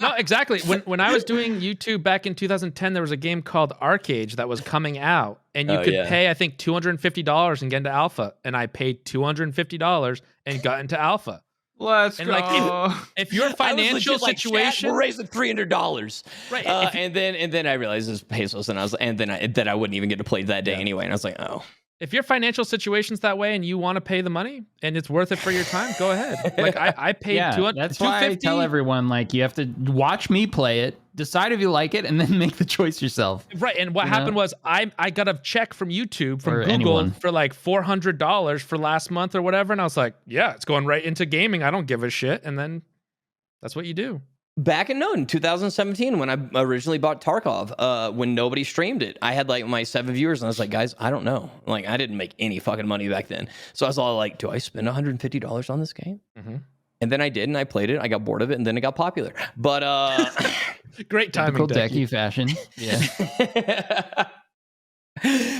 no, exactly. When I was doing YouTube back in 2010, there was a game called Arcade that was coming out, and you could pay, I think, $250 and get into alpha. And I paid $250 and got into alpha. Let's And go. like, if your financial situation, we're raising $300, right? and then I realized it was pesos, and I wouldn't even get to play that day anyway. And I was like, oh. If your financial situation's that way and you want to pay the money and it's worth it for your time, go ahead. Like I paid $200. That's why I tell everyone, like, you have to watch me play it, decide if you like it, and then make the choice yourself. Right. And what happened was I got a check from YouTube, from Or Google, anyone. for like $400 for last month or whatever. And I was like, yeah, it's going right into gaming. I don't give a shit. And then that's what you do. Back in 2017, when I originally bought Tarkov, when nobody streamed it, I had like my 7 viewers, and I was like, guys, I don't know. Like, I didn't make any fucking money back then. So I was all like, do I spend $150 on this game? Mm-hmm. And then I did, and I played it. I got bored of it, and then it got popular. But Great timing, Typical Dekie fashion. Yeah.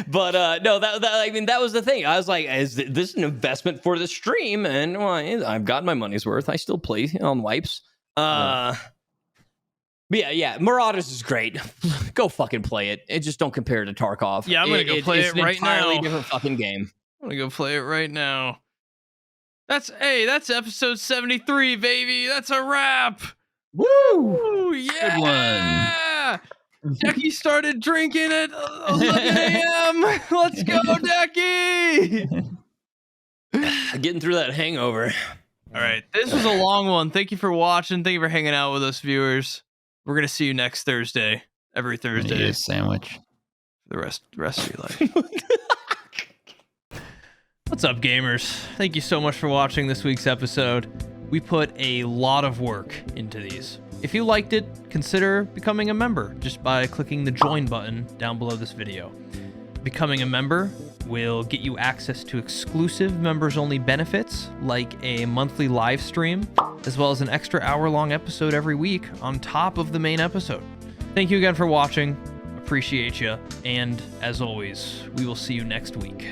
but no, that was the thing. I was like, is this an investment for the stream? And well, I've gotten my money's worth. I still play on wipes. But yeah, Marauders is great. Go fucking play it. It just don't compare to Tarkov. Yeah, I'm gonna go play it's it an right entirely now. different fucking game. I'm gonna go play it right now. That's episode 73, baby. That's a wrap. Woo! Yeah. Dekie started drinking at 11 a.m. Let's go, Dekie. Getting through that hangover. All right, this was a long one. Thank you for watching. Thank you for hanging out with us, viewers. We're gonna see you next Thursday. Every Thursday. Eat a sandwich. For the rest of your life. What's up, gamers? Thank you so much for watching this week's episode. We put a lot of work into these. If you liked it, consider becoming a member just by clicking the join button down below this video. Becoming a member will get you access to exclusive members-only benefits like a monthly live stream, as well as an extra hour-long episode every week on top of the main episode. Thank you again for watching. Appreciate you. And as always, we will see you next week.